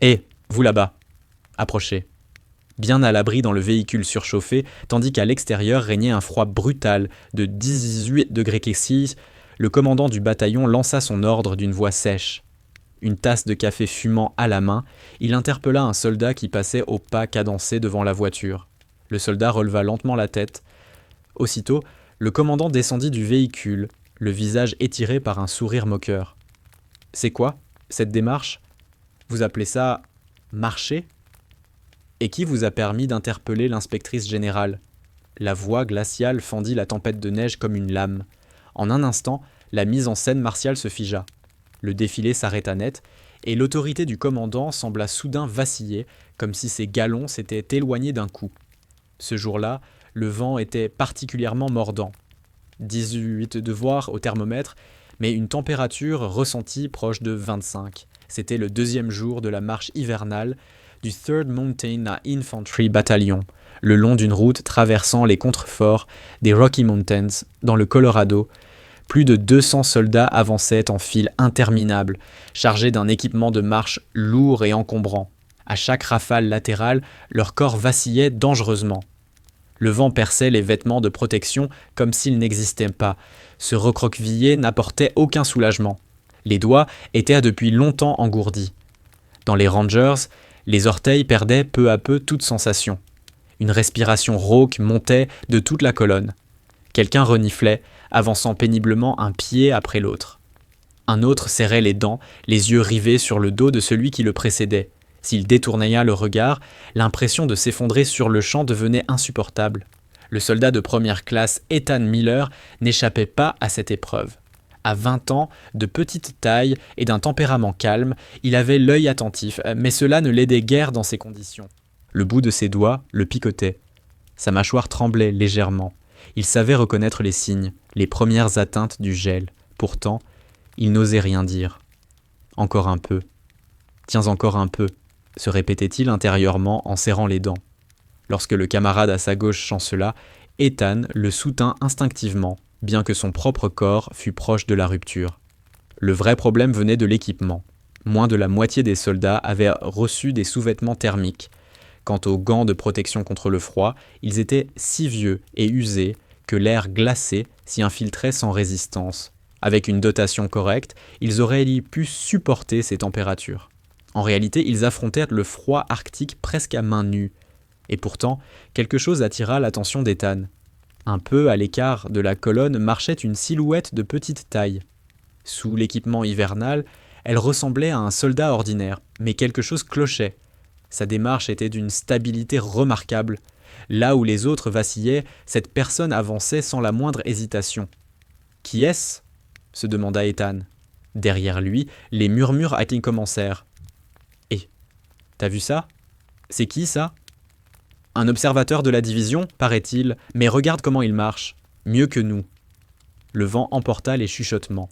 Hé, vous là-bas, approchez. Bien à l'abri dans le véhicule surchauffé, tandis qu'à l'extérieur régnait un froid brutal de 18 degrés Celsius, le commandant du bataillon lança son ordre d'une voix sèche. Une tasse de café fumant à la main, il interpella un soldat qui passait au pas cadencé devant la voiture. Le soldat releva lentement la tête. Aussitôt, le commandant descendit du véhicule, le visage étiré par un sourire moqueur. « C'est quoi, cette démarche ? Vous appelez ça marcher ? Et qui vous a permis d'interpeller l'inspectrice générale ?» La voix glaciale fendit la tempête de neige comme une lame. En un instant, la mise en scène martiale se figea. Le défilé s'arrêta net, et l'autorité du commandant sembla soudain vaciller, comme si ses galons s'étaient éloignés d'un coup. Ce jour-là, le vent était particulièrement mordant. 18 devoirs au thermomètre, mais une température ressentie proche de 25. C'était le deuxième jour de la marche hivernale du 3rd Mountain Infantry Battalion, le long d'une route traversant les contreforts des Rocky Mountains dans le Colorado. Plus de 200 soldats avançaient en file interminable, chargés d'un équipement de marche lourd et encombrant. À chaque rafale latérale, leur corps vacillait dangereusement. Le vent perçait les vêtements de protection comme s'ils n'existaient pas. Se recroqueviller n'apportait aucun soulagement. Les doigts étaient depuis longtemps engourdis. Dans les Rangers, les orteils perdaient peu à peu toute sensation. Une respiration rauque montait de toute la colonne. Quelqu'un reniflait, avançant péniblement un pied après l'autre. Un autre serrait les dents, les yeux rivés sur le dos de celui qui le précédait. S'il détournait le regard, l'impression de s'effondrer sur le champ devenait insupportable. Le soldat de première classe Ethan Miller n'échappait pas à cette épreuve. À 20 ans, de petite taille et d'un tempérament calme, il avait l'œil attentif, mais cela ne l'aidait guère dans ces conditions. Le bout de ses doigts le picotait. Sa mâchoire tremblait légèrement. Il savait reconnaître les signes, les premières atteintes du gel. Pourtant, il n'osait rien dire. « Encore un peu. Tiens encore un peu », se répétait-il intérieurement en serrant les dents. Lorsque le camarade à sa gauche chancela, Ethan le soutint instinctivement, bien que son propre corps fût proche de la rupture. Le vrai problème venait de l'équipement. Moins de la moitié des soldats avaient reçu des sous-vêtements thermiques. Quant aux gants de protection contre le froid, ils étaient si vieux et usés que l'air glacé s'y infiltrait sans résistance. Avec une dotation correcte, ils auraient pu supporter ces températures. En réalité, ils affrontèrent le froid arctique presque à main nue. Et pourtant, quelque chose attira l'attention d'Ethan. Un peu à l'écart de la colonne marchait une silhouette de petite taille. Sous l'équipement hivernal, elle ressemblait à un soldat ordinaire, mais quelque chose clochait. Sa démarche était d'une stabilité remarquable. Là où les autres vacillaient, cette personne avançait sans la moindre hésitation. « Qui est-ce » se demanda Ethan. Derrière lui, les murmures commencèrent. « Eh, t'as vu ça ? C'est qui ça ? Un observateur de la division, paraît-il, mais regarde comment il marche. Mieux que nous. » Le vent emporta les chuchotements.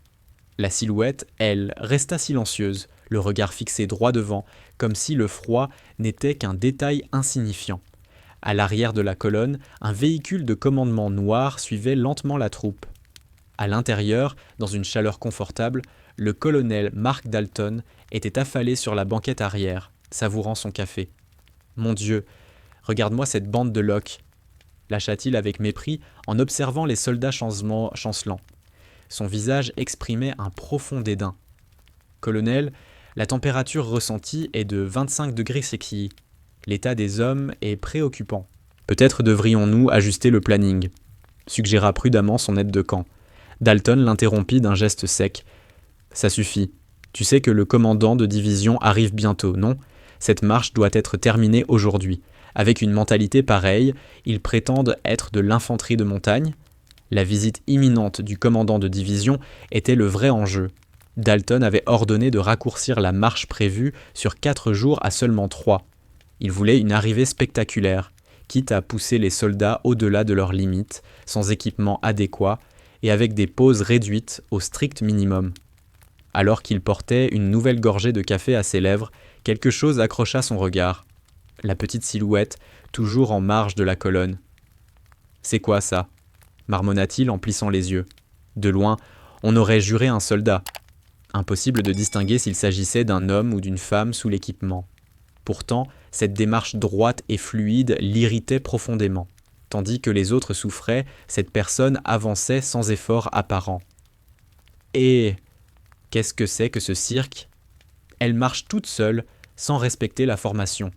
La silhouette, elle, resta silencieuse, le regard fixé droit devant, comme si le froid n'était qu'un détail insignifiant. À l'arrière de la colonne, un véhicule de commandement noir suivait lentement la troupe. À l'intérieur, dans une chaleur confortable, le colonel Mark Dalton était affalé sur la banquette arrière, savourant son café. « Mon Dieu, regarde-moi cette bande de loques !» lâcha-t-il avec mépris en observant les soldats chancelants. Son visage exprimait un profond dédain. « Colonel, la température ressentie est de 25 degrés Celsius. L'état des hommes est préoccupant. Peut-être devrions-nous ajuster le planning », suggéra prudemment son aide de camp. Dalton l'interrompit d'un geste sec. « Ça suffit. Tu sais que le commandant de division arrive bientôt, non ? Cette marche doit être terminée aujourd'hui. Avec une mentalité pareille, ils prétendent être de l'infanterie de montagne ? La visite imminente du commandant de division était le vrai enjeu. Dalton avait ordonné de raccourcir la marche prévue sur 4 jours à seulement 3. Il voulait une arrivée spectaculaire, quitte à pousser les soldats au-delà de leurs limites, sans équipement adéquat et avec des pauses réduites au strict minimum. Alors qu'il portait une nouvelle gorgée de café à ses lèvres, quelque chose accrocha son regard. La petite silhouette, toujours en marge de la colonne. « C'est quoi ça ?» marmonna-t-il en plissant les yeux. De loin, on aurait juré un soldat. Impossible de distinguer s'il s'agissait d'un homme ou d'une femme sous l'équipement. Pourtant, cette démarche droite et fluide l'irritait profondément. Tandis que les autres souffraient, cette personne avançait sans effort apparent. Et qu'est-ce que c'est que ce cirque ? Elle marche toute seule, sans respecter la formation.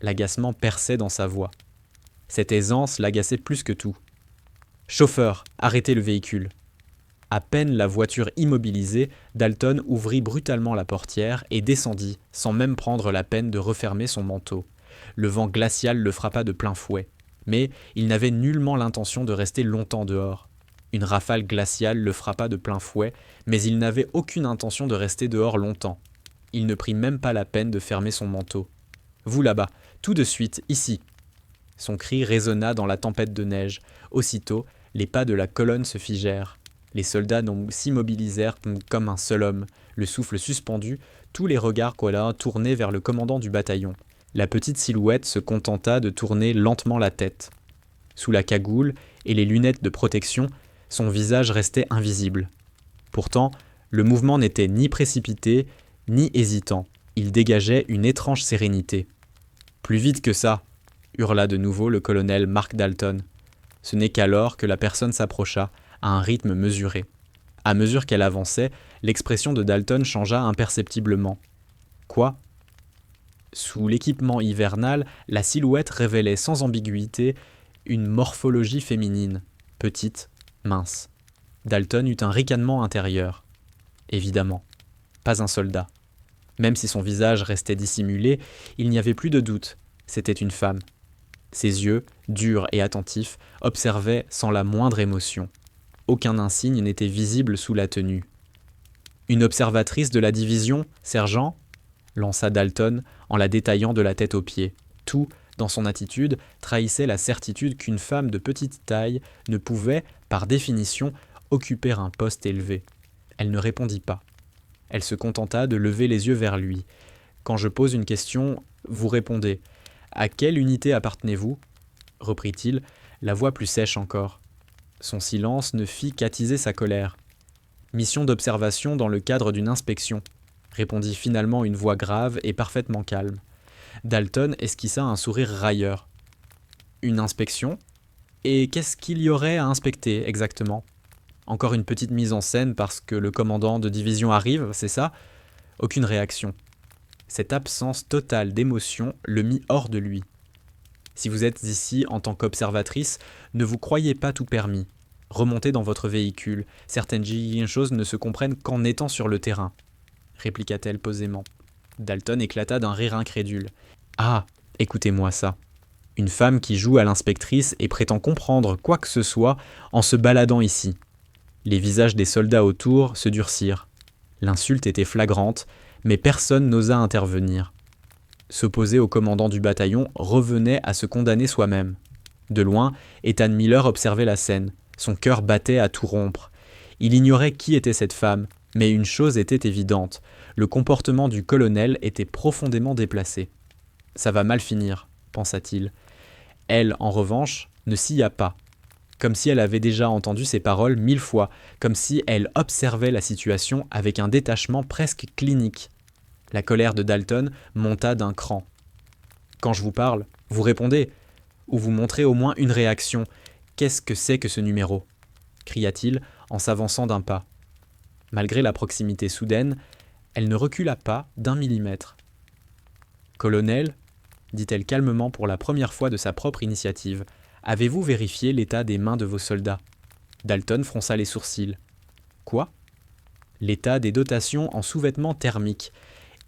L'agacement perçait dans sa voix. Cette aisance l'agaçait plus que tout. « Chauffeur, arrêtez le véhicule !» À peine la voiture immobilisée, Dalton ouvrit brutalement la portière et descendit, sans même prendre la peine de refermer son manteau. Le vent glacial le frappa de plein fouet. Mais il n'avait nullement l'intention de rester longtemps dehors. Une rafale glaciale le frappa de plein fouet, mais il n'avait aucune intention de rester dehors longtemps. Il ne prit même pas la peine de fermer son manteau. « Vous là-bas, tout de suite, ici !» Son cri résonna dans la tempête de neige. Aussitôt, les pas de la colonne se figèrent. Les soldats s'immobilisèrent comme un seul homme, le souffle suspendu, tous les regards tournés vers le commandant du bataillon. La petite silhouette se contenta de tourner lentement la tête. Sous la cagoule et les lunettes de protection, son visage restait invisible. Pourtant, le mouvement n'était ni précipité, ni hésitant. Il dégageait une étrange sérénité. « Plus vite que ça !» hurla de nouveau le colonel Mark Dalton. Ce n'est qu'alors que la personne s'approcha, à un rythme mesuré. À mesure qu'elle avançait, l'expression de Dalton changea imperceptiblement. Quoi ? Sous l'équipement hivernal, la silhouette révélait sans ambiguïté une morphologie féminine, petite, mince. Dalton eut un ricanement intérieur. Évidemment, pas un soldat. Même si son visage restait dissimulé, il n'y avait plus de doute, c'était une femme. Ses yeux, durs et attentifs, observaient sans la moindre émotion. Aucun insigne n'était visible sous la tenue. « Une observatrice de la division, sergent ?» lança Dalton en la détaillant de la tête aux pieds. Tout, dans son attitude, trahissait la certitude qu'une femme de petite taille ne pouvait, par définition, occuper un poste élevé. Elle ne répondit pas. Elle se contenta de lever les yeux vers lui. « Quand je pose une question, vous répondez. À quelle unité appartenez-vous » reprit-il, la voix plus sèche encore. Son silence ne fit qu'attiser sa colère. « Mission d'observation dans le cadre d'une inspection », répondit finalement une voix grave et parfaitement calme. Dalton esquissa un sourire railleur. « Une inspection ? Et qu'est-ce qu'il y aurait à inspecter exactement ? Encore une petite mise en scène parce que le commandant de division arrive, c'est ça ? » Aucune réaction. Cette absence totale d'émotion le mit hors de lui. Si vous êtes ici en tant qu'observatrice, ne vous croyez pas tout permis. Remontez dans votre véhicule. Certaines choses ne se comprennent qu'en étant sur le terrain, répliqua-t-elle posément. Dalton éclata d'un rire incrédule. Ah, écoutez-moi ça. Une femme qui joue à l'inspectrice et prétend comprendre quoi que ce soit en se baladant ici. Les visages des soldats autour se durcirent. L'insulte était flagrante, mais personne n'osa intervenir. S'opposer au commandant du bataillon revenait à se condamner soi-même. De loin, Ethan Miller observait la scène. Son cœur battait à tout rompre. Il ignorait qui était cette femme, mais une chose était évidente. Le comportement du colonel était profondément déplacé. « Ça va mal finir », pensa-t-il. Elle, en revanche, ne s'y a pas. Comme si elle avait déjà entendu ces paroles 1000 fois, comme si elle observait la situation avec un détachement presque clinique. La colère de Dalton monta d'un cran. « Quand je vous parle, vous répondez, ou vous montrez au moins une réaction. Qu'est-ce que c'est que ce numéro ?» cria-t-il en s'avançant d'un pas. Malgré la proximité soudaine, elle ne recula pas d'1 millimètre. « Colonel, » dit-elle calmement pour la première fois de sa propre initiative, « avez-vous vérifié l'état des mains de vos soldats ?» Dalton fronça les sourcils. « Quoi ?» L'état des dotations en sous-vêtements thermiques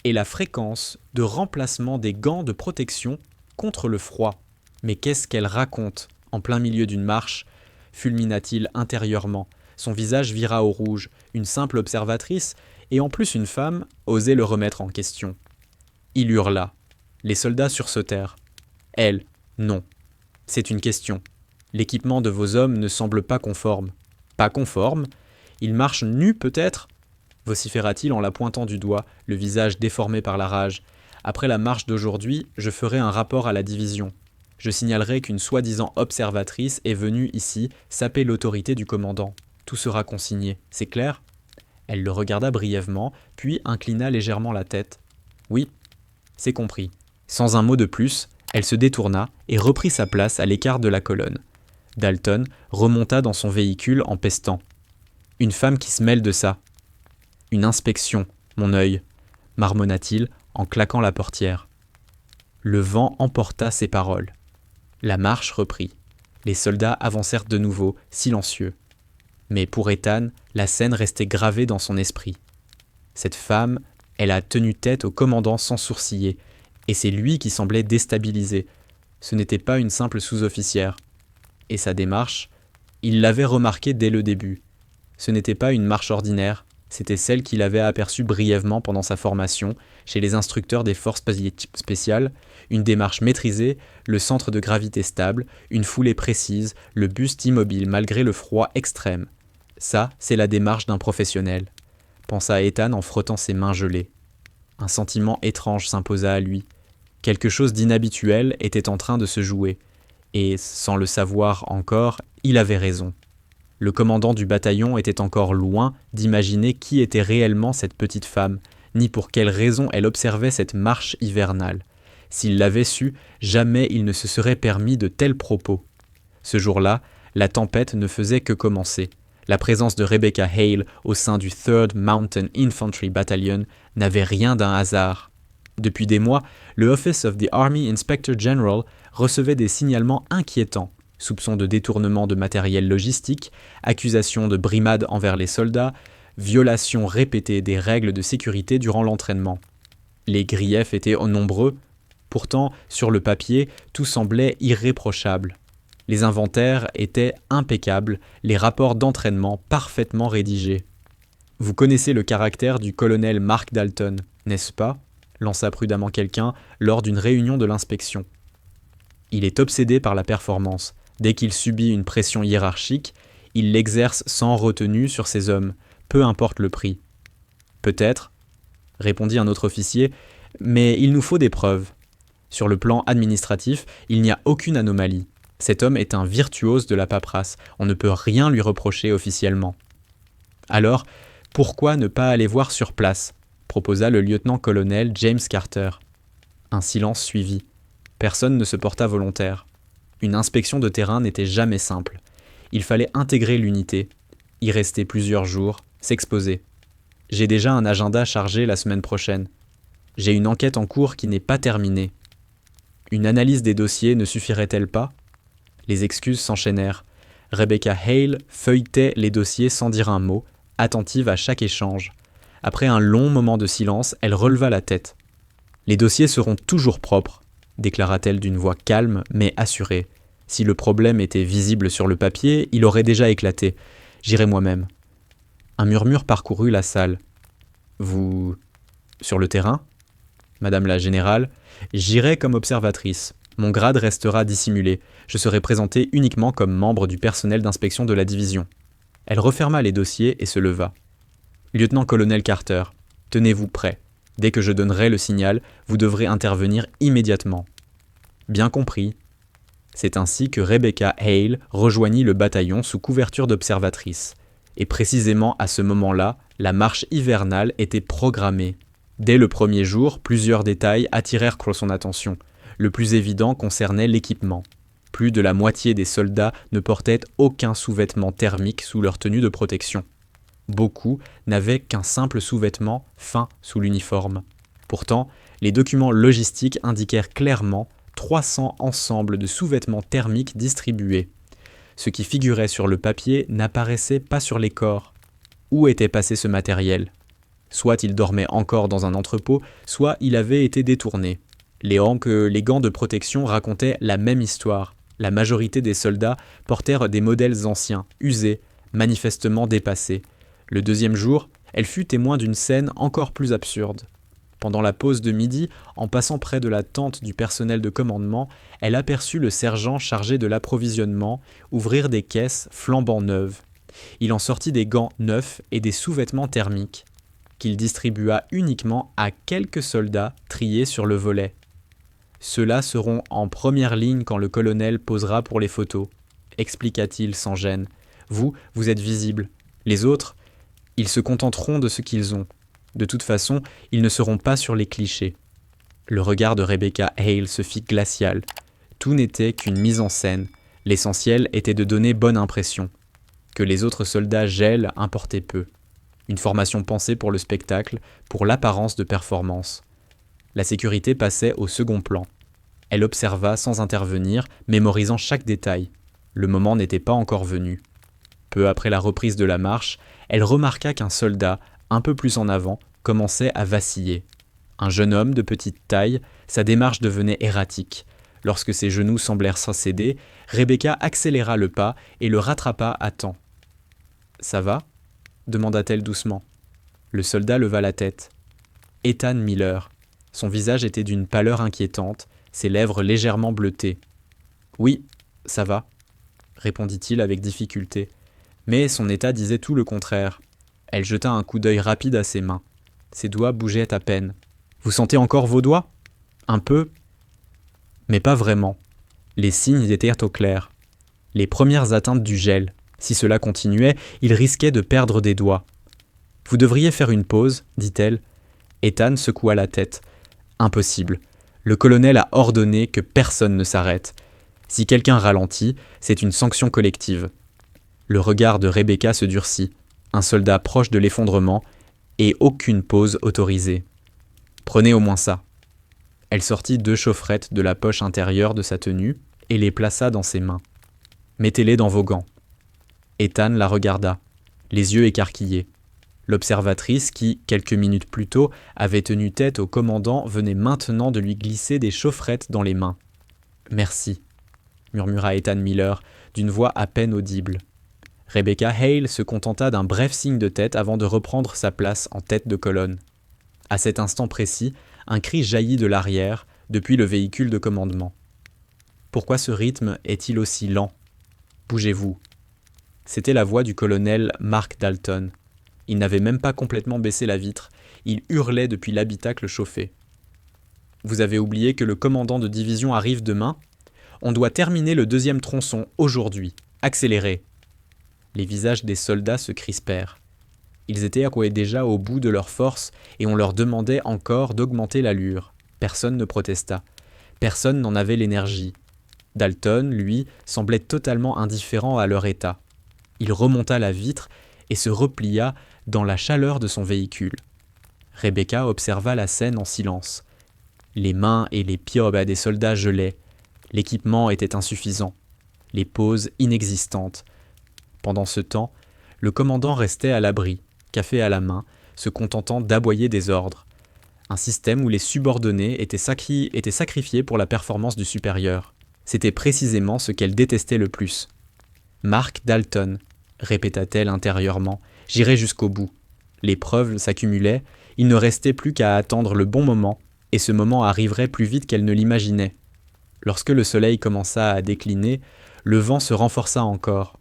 et la fréquence de remplacement des gants de protection contre le froid. Mais qu'est-ce qu'elle raconte en plein milieu d'une marche, fulmina-t-il intérieurement. Son visage vira au rouge. Une simple observatrice, et en plus une femme, osait le remettre en question. Il hurla. Les soldats sursautèrent. Elle, non. C'est une question. L'équipement de vos hommes ne semble pas conforme. Pas conforme ? Ils marchent nus peut-être ? Vociféra-t-il en la pointant du doigt, le visage déformé par la rage. Après la marche d'aujourd'hui, je ferai un rapport à la division. Je signalerai qu'une soi-disant observatrice est venue ici saper l'autorité du commandant. Tout sera consigné, c'est clair ? Elle le regarda brièvement, puis inclina légèrement la tête. Oui, c'est compris. Sans un mot de plus, elle se détourna et reprit sa place à l'écart de la colonne. Dalton remonta dans son véhicule en pestant. Une femme qui se mêle de ça. Une inspection, mon œil, marmonna-t-il en claquant la portière. Le vent emporta ses paroles. La marche reprit. Les soldats avancèrent de nouveau, silencieux. Mais pour Ethan, la scène restait gravée dans son esprit. Cette femme, elle a tenu tête au commandant sans sourciller, et c'est lui qui semblait déstabilisé. Ce n'était pas une simple sous-officière. Et sa démarche, il l'avait remarquée dès le début. Ce n'était pas une marche ordinaire, c'était celle qu'il avait aperçue brièvement pendant sa formation, chez les instructeurs des forces spéciales, une démarche maîtrisée, le centre de gravité stable, une foulée précise, le buste immobile malgré le froid extrême. Ça, c'est la démarche d'un professionnel, pensa Ethan en frottant ses mains gelées. Un sentiment étrange s'imposa à lui. Quelque chose d'inhabituel était en train de se jouer, et, sans le savoir encore, il avait raison. Le commandant du bataillon était encore loin d'imaginer qui était réellement cette petite femme, ni pour quelle raison elle observait cette marche hivernale. S'il l'avait su, jamais il ne se serait permis de tels propos. Ce jour-là, la tempête ne faisait que commencer. La présence de Rebecca Hale au sein du 3rd Mountain Infantry Battalion n'avait rien d'un hasard. Depuis des mois, le Office of the Army Inspector General recevait des signalements inquiétants. Soupçons de détournement de matériel logistique, accusations de brimade envers les soldats, violations répétées des règles de sécurité durant l'entraînement. Les griefs étaient nombreux, pourtant, sur le papier, tout semblait irréprochable. Les inventaires étaient impeccables, les rapports d'entraînement parfaitement rédigés. « Vous connaissez le caractère du colonel Mark Dalton, n'est-ce pas ?» lança prudemment quelqu'un lors d'une réunion de l'inspection. Il est obsédé par la performance. Dès qu'il subit une pression hiérarchique, il l'exerce sans retenue sur ses hommes, peu importe le prix. « Peut-être, » répondit un autre officier, « mais il nous faut des preuves. Sur le plan administratif, il n'y a aucune anomalie. Cet homme est un virtuose de la paperasse, on ne peut rien lui reprocher officiellement. » Alors, pourquoi ne pas aller voir sur place ? Proposa le lieutenant-colonel James Carter. Un silence suivit. Personne ne se porta volontaire. Une inspection de terrain n'était jamais simple. Il fallait intégrer l'unité, y rester plusieurs jours, s'exposer. J'ai déjà un agenda chargé la semaine prochaine. J'ai une enquête en cours qui n'est pas terminée. Une analyse des dossiers ne suffirait-elle pas ? Les excuses s'enchaînèrent. Rebecca Hale feuilletait les dossiers sans dire un mot, attentive à chaque échange. Après un long moment de silence, elle releva la tête. « Les dossiers seront toujours propres, » déclara-t-elle d'une voix calme mais assurée. Si le problème était visible sur le papier, il aurait déjà éclaté. J'irai moi-même. Un murmure parcourut la salle. « Vous... sur le terrain ?» Madame la générale, j'irai comme observatrice. Mon grade restera dissimulé. Je serai présentée uniquement comme membre du personnel d'inspection de la division. Elle referma les dossiers et se leva. Lieutenant-colonel Carter, tenez-vous prêt. Dès que je donnerai le signal, vous devrez intervenir immédiatement. Bien compris. C'est ainsi que Rebecca Hale rejoignit le bataillon sous couverture d'observatrice. Et précisément à ce moment-là, la marche hivernale était programmée. Dès le premier jour, plusieurs détails attirèrent son attention. Le plus évident concernait l'équipement. Plus de la moitié des soldats ne portaient aucun sous-vêtement thermique sous leur tenue de protection. Beaucoup n'avaient qu'un simple sous-vêtement fin sous l'uniforme. Pourtant, les documents logistiques indiquèrent clairement 300 ensembles de sous-vêtements thermiques distribués. Ce qui figurait sur le papier n'apparaissait pas sur les corps. Où était passé ce matériel ? Soit il dormait encore dans un entrepôt, soit il avait été détourné. Les gants de protection racontaient la même histoire. La majorité des soldats portèrent des modèles anciens, usés, manifestement dépassés. Le deuxième jour, elle fut témoin d'une scène encore plus absurde. Pendant la pause de midi, en passant près de la tente du personnel de commandement, elle aperçut le sergent chargé de l'approvisionnement ouvrir des caisses flambant neuves. Il en sortit des gants neufs et des sous-vêtements thermiques, qu'il distribua uniquement à quelques soldats triés sur le volet. Ceux-là seront en première ligne quand le colonel posera pour les photos, expliqua-t-il sans gêne. Vous êtes visible. Les autres, Ils se contenteront de ce qu'ils ont. De toute façon, ils ne seront pas sur les clichés. Le regard de Rebecca Hale se fit glacial. Tout n'était qu'une mise en scène. L'essentiel était de donner bonne impression. Que les autres soldats gèlent importait peu. Une formation pensée pour le spectacle, pour l'apparence de performance. La sécurité passait au second plan. Elle observa sans intervenir, mémorisant chaque détail. Le moment n'était pas encore venu. Peu après la reprise de la marche, elle remarqua qu'un soldat, un peu plus en avant, commençait à vaciller. Un jeune homme de petite taille, sa démarche devenait erratique. Lorsque ses genoux semblèrent céder, Rebecca accéléra le pas et le rattrapa à temps. « Ça va » demanda-t-elle doucement. Le soldat leva la tête. Ethan Miller. Son visage était d'une pâleur inquiétante, ses lèvres légèrement bleutées. « Oui, ça va » répondit-il avec difficulté. Mais son état disait tout le contraire. Elle jeta un coup d'œil rapide à ses mains. Ses doigts bougeaient à peine. « Vous sentez encore vos doigts ? Un peu ? » Mais pas vraiment. Les signes étaient au clair. Les premières atteintes du gel. Si cela continuait, il risquait de perdre des doigts. « Vous devriez faire une pause, » dit-elle. Ethan secoua la tête. « Impossible. Le colonel a ordonné que personne ne s'arrête. Si quelqu'un ralentit, c'est une sanction collective. » Le regard de Rebecca se durcit. Un soldat proche de l'effondrement et aucune pause autorisée. « Prenez au moins ça. » Elle sortit 2 chaufferettes de la poche intérieure de sa tenue et les plaça dans ses mains. « Mettez-les dans vos gants. » Ethan la regarda, les yeux écarquillés. L'observatrice qui, quelques minutes plus tôt, avait tenu tête au commandant venait maintenant de lui glisser des chaufferettes dans les mains. « Merci » murmura Ethan Miller, d'une voix à peine audible. Rebecca Hale se contenta d'un bref signe de tête avant de reprendre sa place en tête de colonne. À cet instant précis, un cri jaillit de l'arrière, depuis le véhicule de commandement. « Pourquoi ce rythme est-il aussi lent ? Bougez-vous » C'était la voix du colonel Mark Dalton. Il n'avait même pas complètement baissé la vitre, il hurlait depuis l'habitacle chauffé. « Vous avez oublié que le commandant de division arrive demain ? On doit terminer le 2e tronçon aujourd'hui. Accélérez !» Les visages des soldats se crispèrent. Ils étaient déjà au bout de leur force et on leur demandait encore d'augmenter l'allure. Personne ne protesta. Personne n'en avait l'énergie. Dalton, lui, semblait totalement indifférent à leur état. Il remonta la vitre et se replia dans la chaleur de son véhicule. Rebecca observa la scène en silence. Les mains et les pieds des soldats gelaient. L'équipement était insuffisant. Les pauses inexistantes. Pendant ce temps, le commandant restait à l'abri, café à la main, se contentant d'aboyer des ordres. Un système où les subordonnés étaient sacrifiés pour la performance du supérieur. C'était précisément ce qu'elle détestait le plus. « Mark Dalton », répéta-t-elle intérieurement, « j'irai jusqu'au bout. » Les preuves s'accumulaient, il ne restait plus qu'à attendre le bon moment, et ce moment arriverait plus vite qu'elle ne l'imaginait. Lorsque le soleil commença à décliner, le vent se renforça encore.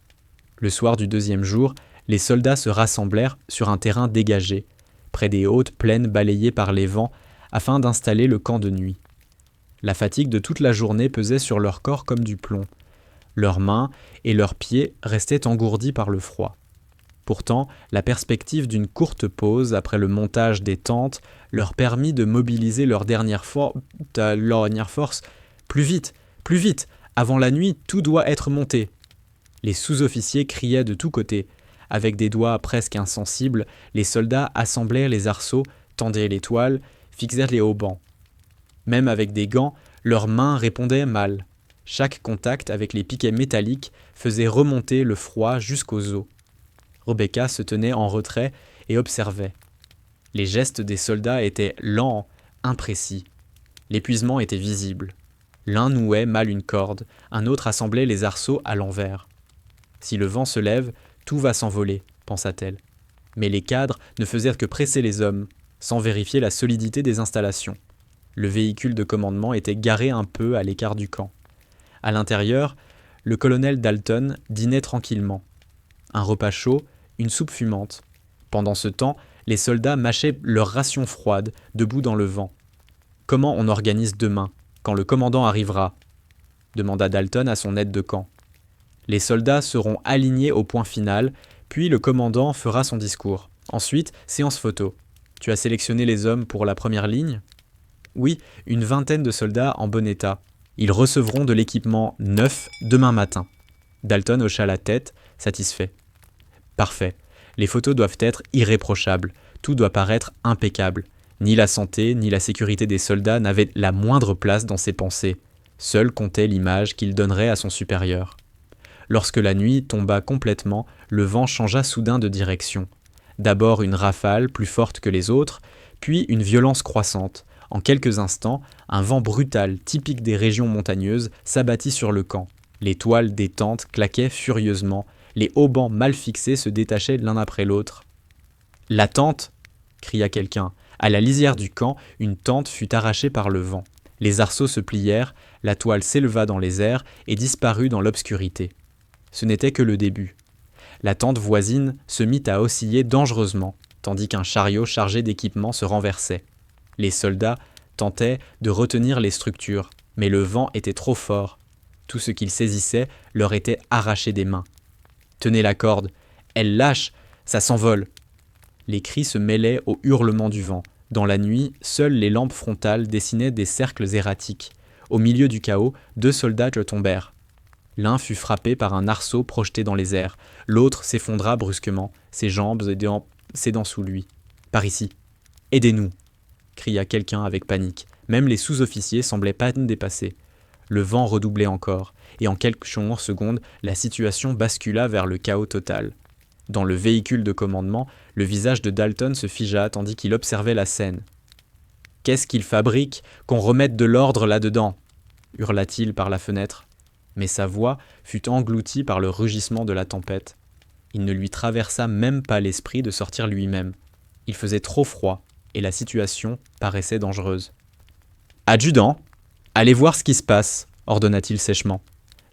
Le soir du 2e jour, les soldats se rassemblèrent sur un terrain dégagé, près des hautes plaines balayées par les vents, afin d'installer le camp de nuit. La fatigue de toute la journée pesait sur leur corps comme du plomb. Leurs mains et leurs pieds restaient engourdis par le froid. Pourtant, la perspective d'une courte pause après le montage des tentes leur permit de mobiliser leur dernière force. Plus vite, avant la nuit, tout doit être monté. Les sous-officiers criaient de tous côtés. Avec des doigts presque insensibles, les soldats assemblèrent les arceaux, tendaient les toiles, fixèrent les haubans. Même avec des gants, leurs mains répondaient mal. Chaque contact avec les piquets métalliques faisait remonter le froid jusqu'aux os. Rebecca se tenait en retrait et observait. Les gestes des soldats étaient lents, imprécis. L'épuisement était visible. L'un nouait mal une corde, un autre assemblait les arceaux à l'envers. Si le vent se lève, tout va s'envoler, pensa-t-elle. Mais les cadres ne faisaient que presser les hommes, sans vérifier la solidité des installations. Le véhicule de commandement était garé un peu à l'écart du camp. À l'intérieur, le colonel Dalton dînait tranquillement. Un repas chaud, une soupe fumante. Pendant ce temps, les soldats mâchaient leurs rations froides, debout dans le vent. « Comment on organise demain, quand le commandant arrivera ?» demanda Dalton à son aide de camp. « Les soldats seront alignés au point final, puis le commandant fera son discours. Ensuite, séance photo. Tu as sélectionné les hommes pour la première ligne ? Oui, une vingtaine de soldats en bon état. Ils recevront de l'équipement neuf demain matin. Dalton hocha la tête, satisfait. Parfait. Les photos doivent être irréprochables. Tout doit paraître impeccable. Ni la santé, ni la sécurité des soldats n'avaient la moindre place dans ses pensées. Seule comptait l'image qu'il donnerait à son supérieur. Lorsque la nuit tomba complètement, le vent changea soudain de direction. D'abord une rafale plus forte que les autres, puis une violence croissante. En quelques instants, un vent brutal, typique des régions montagneuses, s'abattit sur le camp. Les toiles des tentes claquaient furieusement, les haubans mal fixés se détachaient l'un après l'autre. « La tente !» cria quelqu'un. À la lisière du camp, une tente fut arrachée par le vent. Les arceaux se plièrent, la toile s'éleva dans les airs et disparut dans l'obscurité. Ce n'était que le début. La tente voisine se mit à osciller dangereusement, tandis qu'un chariot chargé d'équipements se renversait. Les soldats tentaient de retenir les structures, mais le vent était trop fort. Tout ce qu'ils saisissaient leur était arraché des mains. « Tenez la corde, elle lâche, ça s'envole !» Les cris se mêlaient aux hurlements du vent. Dans la nuit, seules les lampes frontales dessinaient des cercles erratiques. Au milieu du chaos, 2 soldats tombèrent. L'un fut frappé par un arceau projeté dans les airs. L'autre s'effondra brusquement, ses jambes cédant sous lui. « Par ici, aidez-nous !» cria quelqu'un avec panique. Même les sous-officiers semblaient peine dépassés. Le vent redoublait encore, et en quelques secondes, la situation bascula vers le chaos total. Dans le véhicule de commandement, le visage de Dalton se figea tandis qu'il observait la scène. « Qu'est-ce qu'il fabrique, qu'on remette de l'ordre là-dedans » hurla-t-il par la fenêtre. Mais sa voix fut engloutie par le rugissement de la tempête. Il ne lui traversa même pas l'esprit de sortir lui-même. Il faisait trop froid, et la situation paraissait dangereuse. « Adjudant, allez voir ce qui se passe » ordonna-t-il sèchement.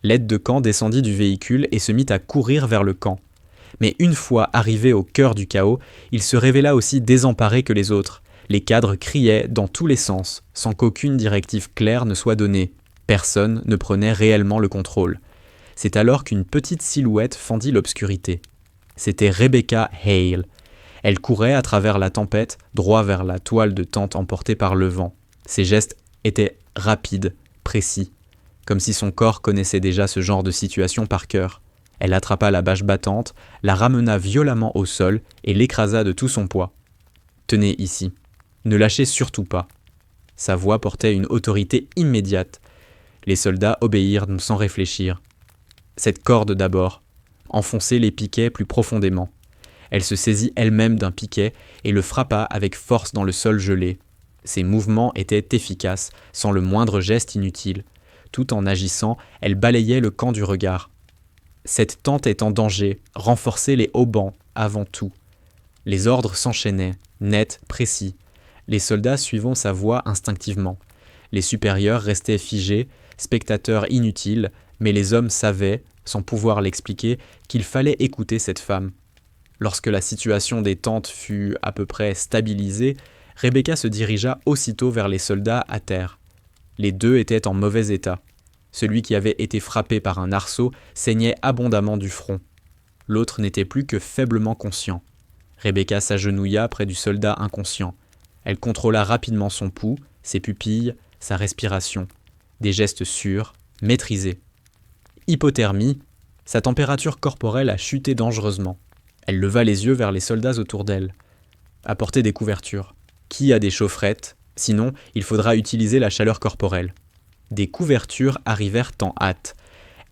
L'aide de camp descendit du véhicule et se mit à courir vers le camp. Mais une fois arrivé au cœur du chaos, il se révéla aussi désemparé que les autres. Les cadres criaient dans tous les sens, sans qu'aucune directive claire ne soit donnée. Personne ne prenait réellement le contrôle. C'est alors qu'une petite silhouette fendit l'obscurité. C'était Rebecca Hale. Elle courait à travers la tempête, droit vers la toile de tente emportée par le vent. Ses gestes étaient rapides, précis, comme si son corps connaissait déjà ce genre de situation par cœur. Elle attrapa la bâche battante, la ramena violemment au sol et l'écrasa de tout son poids. « Tenez ici. Ne lâchez surtout pas. » Sa voix portait une autorité immédiate. Les soldats obéirent sans réfléchir. Cette corde d'abord. Enfoncez les piquets plus profondément. Elle se saisit elle-même d'un piquet et le frappa avec force dans le sol gelé. Ses mouvements étaient efficaces, sans le moindre geste inutile. Tout en agissant, elle balayait le camp du regard. Cette tente est en danger, renforcez les haubans, avant tout. Les ordres s'enchaînaient, nets, précis. Les soldats suivaient sa voix instinctivement. Les supérieurs restaient figés, spectateurs inutiles, mais les hommes savaient, sans pouvoir l'expliquer, qu'il fallait écouter cette femme. Lorsque la situation des tentes fut à peu près stabilisée, Rebecca se dirigea aussitôt vers les soldats à terre. Les 2 étaient en mauvais état. Celui qui avait été frappé par un arceau saignait abondamment du front. L'autre n'était plus que faiblement conscient. Rebecca s'agenouilla près du soldat inconscient. Elle contrôla rapidement son pouls, ses pupilles, sa respiration. Des gestes sûrs, maîtrisés. Hypothermie, sa température corporelle a chuté dangereusement. Elle leva les yeux vers les soldats autour d'elle. Apportez des couvertures. Qui a des chaufferettes ? Sinon, il faudra utiliser la chaleur corporelle. Des couvertures arrivèrent en hâte.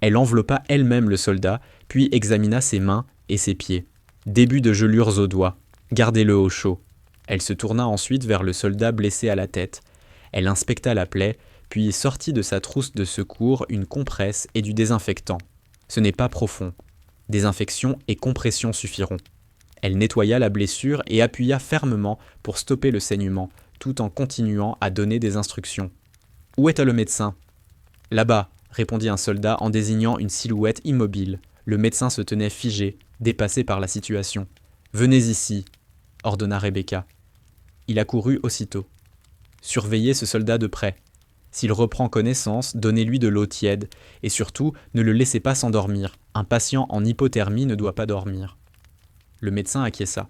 Elle enveloppa elle-même le soldat, puis examina ses mains et ses pieds. Début de gelures aux doigts. Gardez-le au chaud. Elle se tourna ensuite vers le soldat blessé à la tête. Elle inspecta la plaie, puis sortit de sa trousse de secours une compresse et du désinfectant. Ce n'est pas profond. Désinfection et compression suffiront. Elle nettoya la blessure et appuya fermement pour stopper le saignement, tout en continuant à donner des instructions. « Où est le médecin ?»« Là-bas », répondit un soldat en désignant une silhouette immobile. Le médecin se tenait figé, dépassé par la situation. « Venez ici », ordonna Rebecca. Il accourut aussitôt. « Surveillez ce soldat de près. S'il reprend connaissance, donnez-lui de l'eau tiède, et surtout, ne le laissez pas s'endormir. Un patient en hypothermie ne doit pas dormir. » Le médecin acquiesça.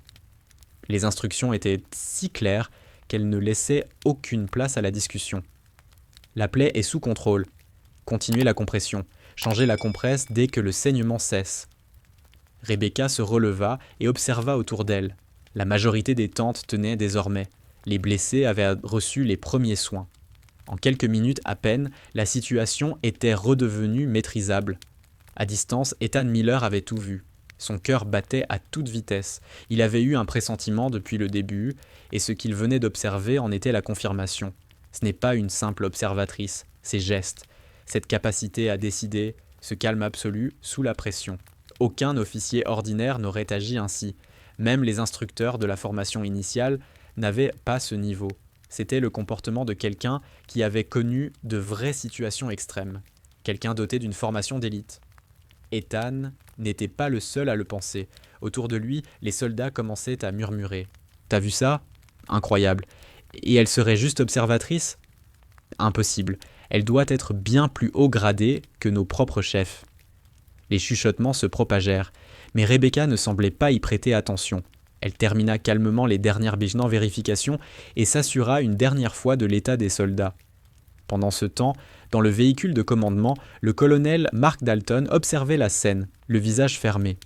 Les instructions étaient si claires qu'elles ne laissaient aucune place à la discussion. La plaie est sous contrôle. Continuez la compression. Changez la compresse dès que le saignement cesse. Rebecca se releva et observa autour d'elle. La majorité des tentes tenaient désormais. Les blessés avaient reçu les premiers soins. En quelques minutes à peine, la situation était redevenue maîtrisable. À distance, Ethan Miller avait tout vu. Son cœur battait à toute vitesse. Il avait eu un pressentiment depuis le début, et ce qu'il venait d'observer en était la confirmation. Ce n'est pas une simple observatrice, ses gestes, cette capacité à décider, ce calme absolu sous la pression. Aucun officier ordinaire n'aurait agi ainsi. Même les instructeurs de la formation initiale n'avaient pas ce niveau. C'était le comportement de quelqu'un qui avait connu de vraies situations extrêmes. Quelqu'un doté d'une formation d'élite. Ethan n'était pas le seul à le penser. Autour de lui, les soldats commençaient à murmurer. « T'as vu ça ? Incroyable. Et elle serait juste observatrice ? Impossible. Elle doit être bien plus haut gradée que nos propres chefs. » Les chuchotements se propagèrent, mais Rebecca ne semblait pas y prêter attention. Elle termina calmement les dernières vérifications et s'assura une dernière fois de l'état des soldats. Pendant ce temps, dans le véhicule de commandement, le colonel Mark Dalton observait la scène, le visage fermé.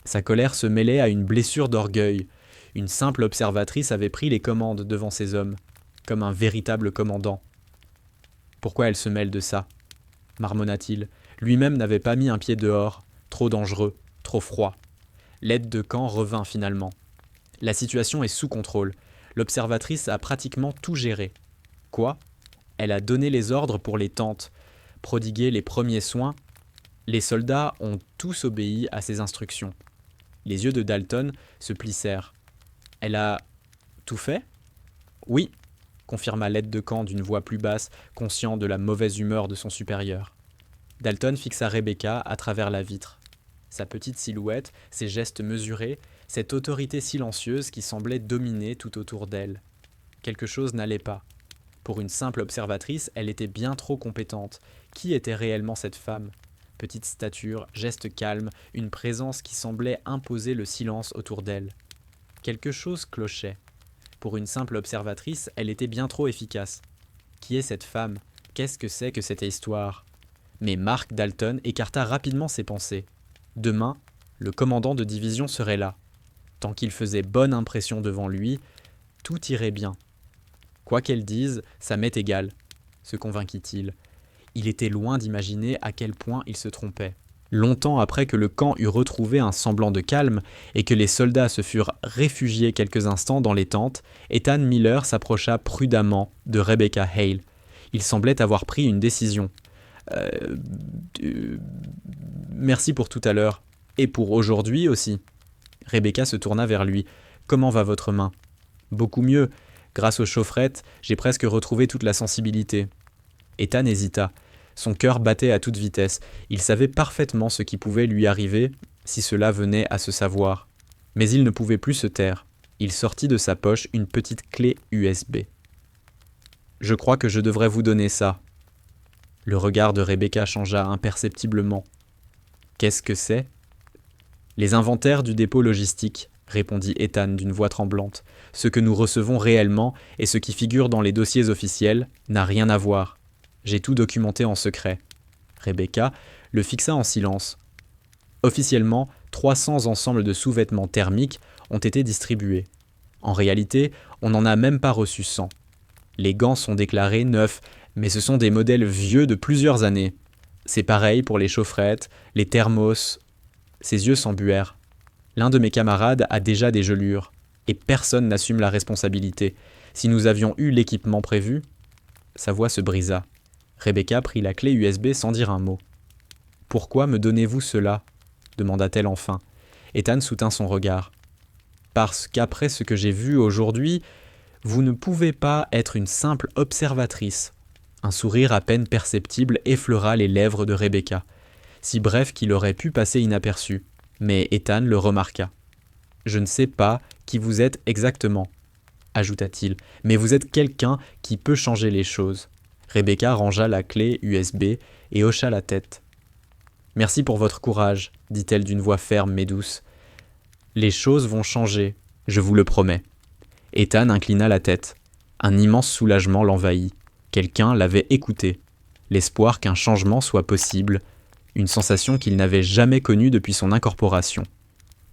Sa colère se mêlait à une blessure d'orgueil. Une simple observatrice avait pris les commandes devant ses hommes, comme un véritable commandant. « Pourquoi elle se mêle de ça ?» marmonna-t-il. Lui-même n'avait pas mis un pied dehors. Trop dangereux, trop froid. L'aide de camp revint finalement. La situation est sous contrôle. L'observatrice a pratiquement tout géré. Quoi ? Elle a donné les ordres pour les tentes, prodigué les premiers soins. Les soldats ont tous obéi à ses instructions. Les yeux de Dalton se plissèrent. Elle a tout fait ? Oui, confirma l'aide de camp d'une voix plus basse, conscient de la mauvaise humeur de son supérieur. Dalton fixa Rebecca à travers la vitre. Sa petite silhouette, ses gestes mesurés, cette autorité silencieuse qui semblait dominer tout autour d'elle. Quelque chose n'allait pas. Pour une simple observatrice, elle était bien trop compétente. Qui était réellement cette femme ? Petite stature, gestes calmes, une présence qui semblait imposer le silence autour d'elle. Quelque chose clochait. Pour une simple observatrice, elle était bien trop efficace. Qui est cette femme ? Qu'est-ce que c'est que cette histoire ? Mais Mark Dalton écarta rapidement ses pensées. Demain, le commandant de division serait là. Tant qu'il faisait bonne impression devant lui, tout irait bien. Quoi qu'elle dise, ça m'est égal, se convainquit-il. Il était loin d'imaginer à quel point il se trompait. Longtemps après que le camp eut retrouvé un semblant de calme et que les soldats se furent réfugiés quelques instants dans les tentes, Ethan Miller s'approcha prudemment de Rebecca Hale. Il semblait avoir pris une décision. Merci pour tout à l'heure. Et pour aujourd'hui aussi. Rebecca se tourna vers lui. Comment va votre main ? Beaucoup mieux. Grâce aux chaufferettes, j'ai presque retrouvé toute la sensibilité. Ethan hésita. Son cœur battait à toute vitesse. Il savait parfaitement ce qui pouvait lui arriver si cela venait à se savoir. Mais il ne pouvait plus se taire. Il sortit de sa poche une petite clé USB. « Je crois que je devrais vous donner ça. » Le regard de Rebecca changea imperceptiblement. « Qu'est-ce que c'est ?»« Les inventaires du dépôt logistique, » répondit Ethan d'une voix tremblante. « Ce que nous recevons réellement et ce qui figure dans les dossiers officiels n'a rien à voir. J'ai tout documenté en secret. » Rebecca le fixa en silence. Officiellement, 300 ensembles de sous-vêtements thermiques ont été distribués. En réalité, on n'en a même pas reçu 100. Les gants sont déclarés neufs, mais ce sont des modèles vieux de plusieurs années. C'est pareil pour les chaufferettes, les thermos. Ses yeux s'embuèrent. L'un de mes camarades a déjà des gelures, et personne n'assume la responsabilité. Si nous avions eu l'équipement prévu... Sa voix se brisa. Rebecca prit la clé USB sans dire un mot. « Pourquoi me donnez-vous cela ?» demanda-t-elle enfin. Ethan soutint son regard. « Parce qu'après ce que j'ai vu aujourd'hui, vous ne pouvez pas être une simple observatrice. » Un sourire à peine perceptible effleura les lèvres de Rebecca, si bref qu'il aurait pu passer inaperçu. Mais Ethan le remarqua. « Je ne sais pas qui vous êtes exactement, » ajouta-t-il, « mais vous êtes quelqu'un qui peut changer les choses. » Rebecca rangea la clé USB et hocha la tête. « Merci pour votre courage, dit-elle d'une voix ferme mais douce. Les choses vont changer. Je vous le promets. Ethan inclina la tête. Un immense soulagement l'envahit. Quelqu'un l'avait écouté. L'espoir qu'un changement soit possible, une sensation qu'il n'avait jamais connue depuis son incorporation.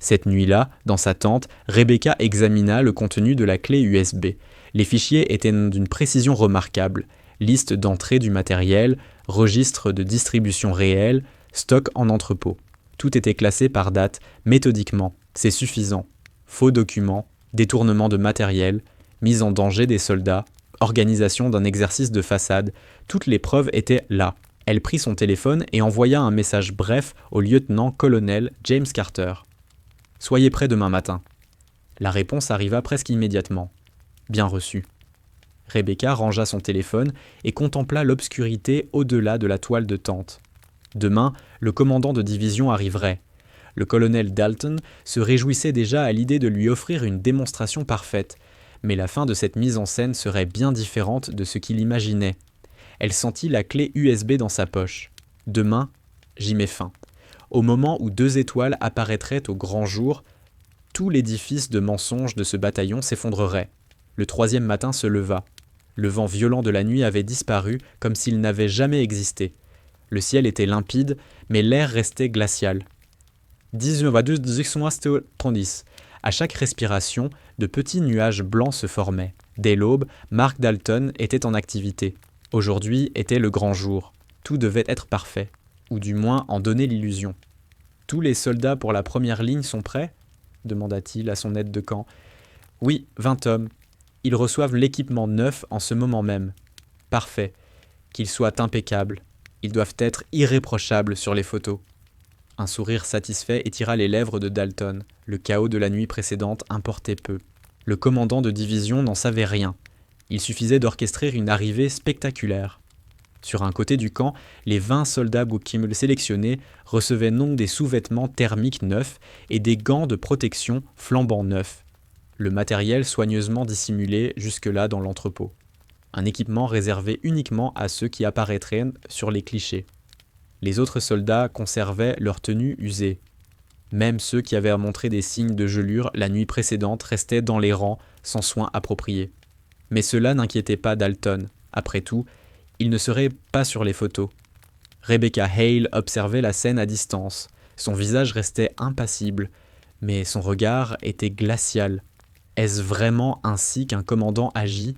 Cette nuit-là, dans sa tente, Rebecca examina le contenu de la clé USB. Les fichiers étaient d'une précision remarquable. Liste d'entrée du matériel, registre de distribution réel, stock en entrepôt. Tout était classé par date, méthodiquement. C'est suffisant. Faux documents, détournement de matériel, mise en danger des soldats, organisation d'un exercice de façade, toutes les preuves étaient là. Elle prit son téléphone et envoya un message bref au lieutenant-colonel James Carter. « Soyez prêt demain matin. » La réponse arriva presque immédiatement. Bien reçu. Rebecca rangea son téléphone et contempla l'obscurité au-delà de la toile de tente. Demain, le commandant de division arriverait. Le colonel Dalton se réjouissait déjà à l'idée de lui offrir une démonstration parfaite, mais la fin de cette mise en scène serait bien différente de ce qu'il imaginait. Elle sentit la clé USB dans sa poche. Demain, j'y mets fin. Au moment où 2 étoiles apparaîtraient au grand jour, tout l'édifice de mensonges de ce bataillon s'effondrerait. Le 3e matin se leva. Le vent violent de la nuit avait disparu comme s'il n'avait jamais existé. Le ciel était limpide, mais l'air restait glacial. 19:30. À chaque respiration, de petits nuages blancs se formaient. Dès l'aube, Mark Dalton était en activité. Aujourd'hui était le grand jour. Tout devait être parfait, ou du moins en donner l'illusion. « Tous les soldats pour la première ligne sont prêts ?» demanda-t-il à son aide de camp. « Oui, 20 hommes. Ils reçoivent l'équipement neuf en ce moment même. Parfait. Qu'ils soient impeccables. Ils doivent être irréprochables sur les photos. » Un sourire satisfait étira les lèvres de Dalton. Le chaos de la nuit précédente importait peu. Le commandant de division n'en savait rien. Il suffisait d'orchestrer une arrivée spectaculaire. Sur un côté du camp, les 20 soldats Bookkimmel sélectionnés recevaient non des sous-vêtements thermiques neufs et des gants de protection flambant neufs. Le matériel soigneusement dissimulé jusque-là dans l'entrepôt. Un équipement réservé uniquement à ceux qui apparaîtraient sur les clichés. Les autres soldats conservaient leur tenue usée. Même ceux qui avaient montré des signes de gelure la nuit précédente restaient dans les rangs sans soins appropriés. Mais cela n'inquiétait pas Dalton. Après tout, il ne serait pas sur les photos. Rebecca Hale observait la scène à distance. Son visage restait impassible, mais son regard était glacial. Est-ce vraiment ainsi qu'un commandant agit ?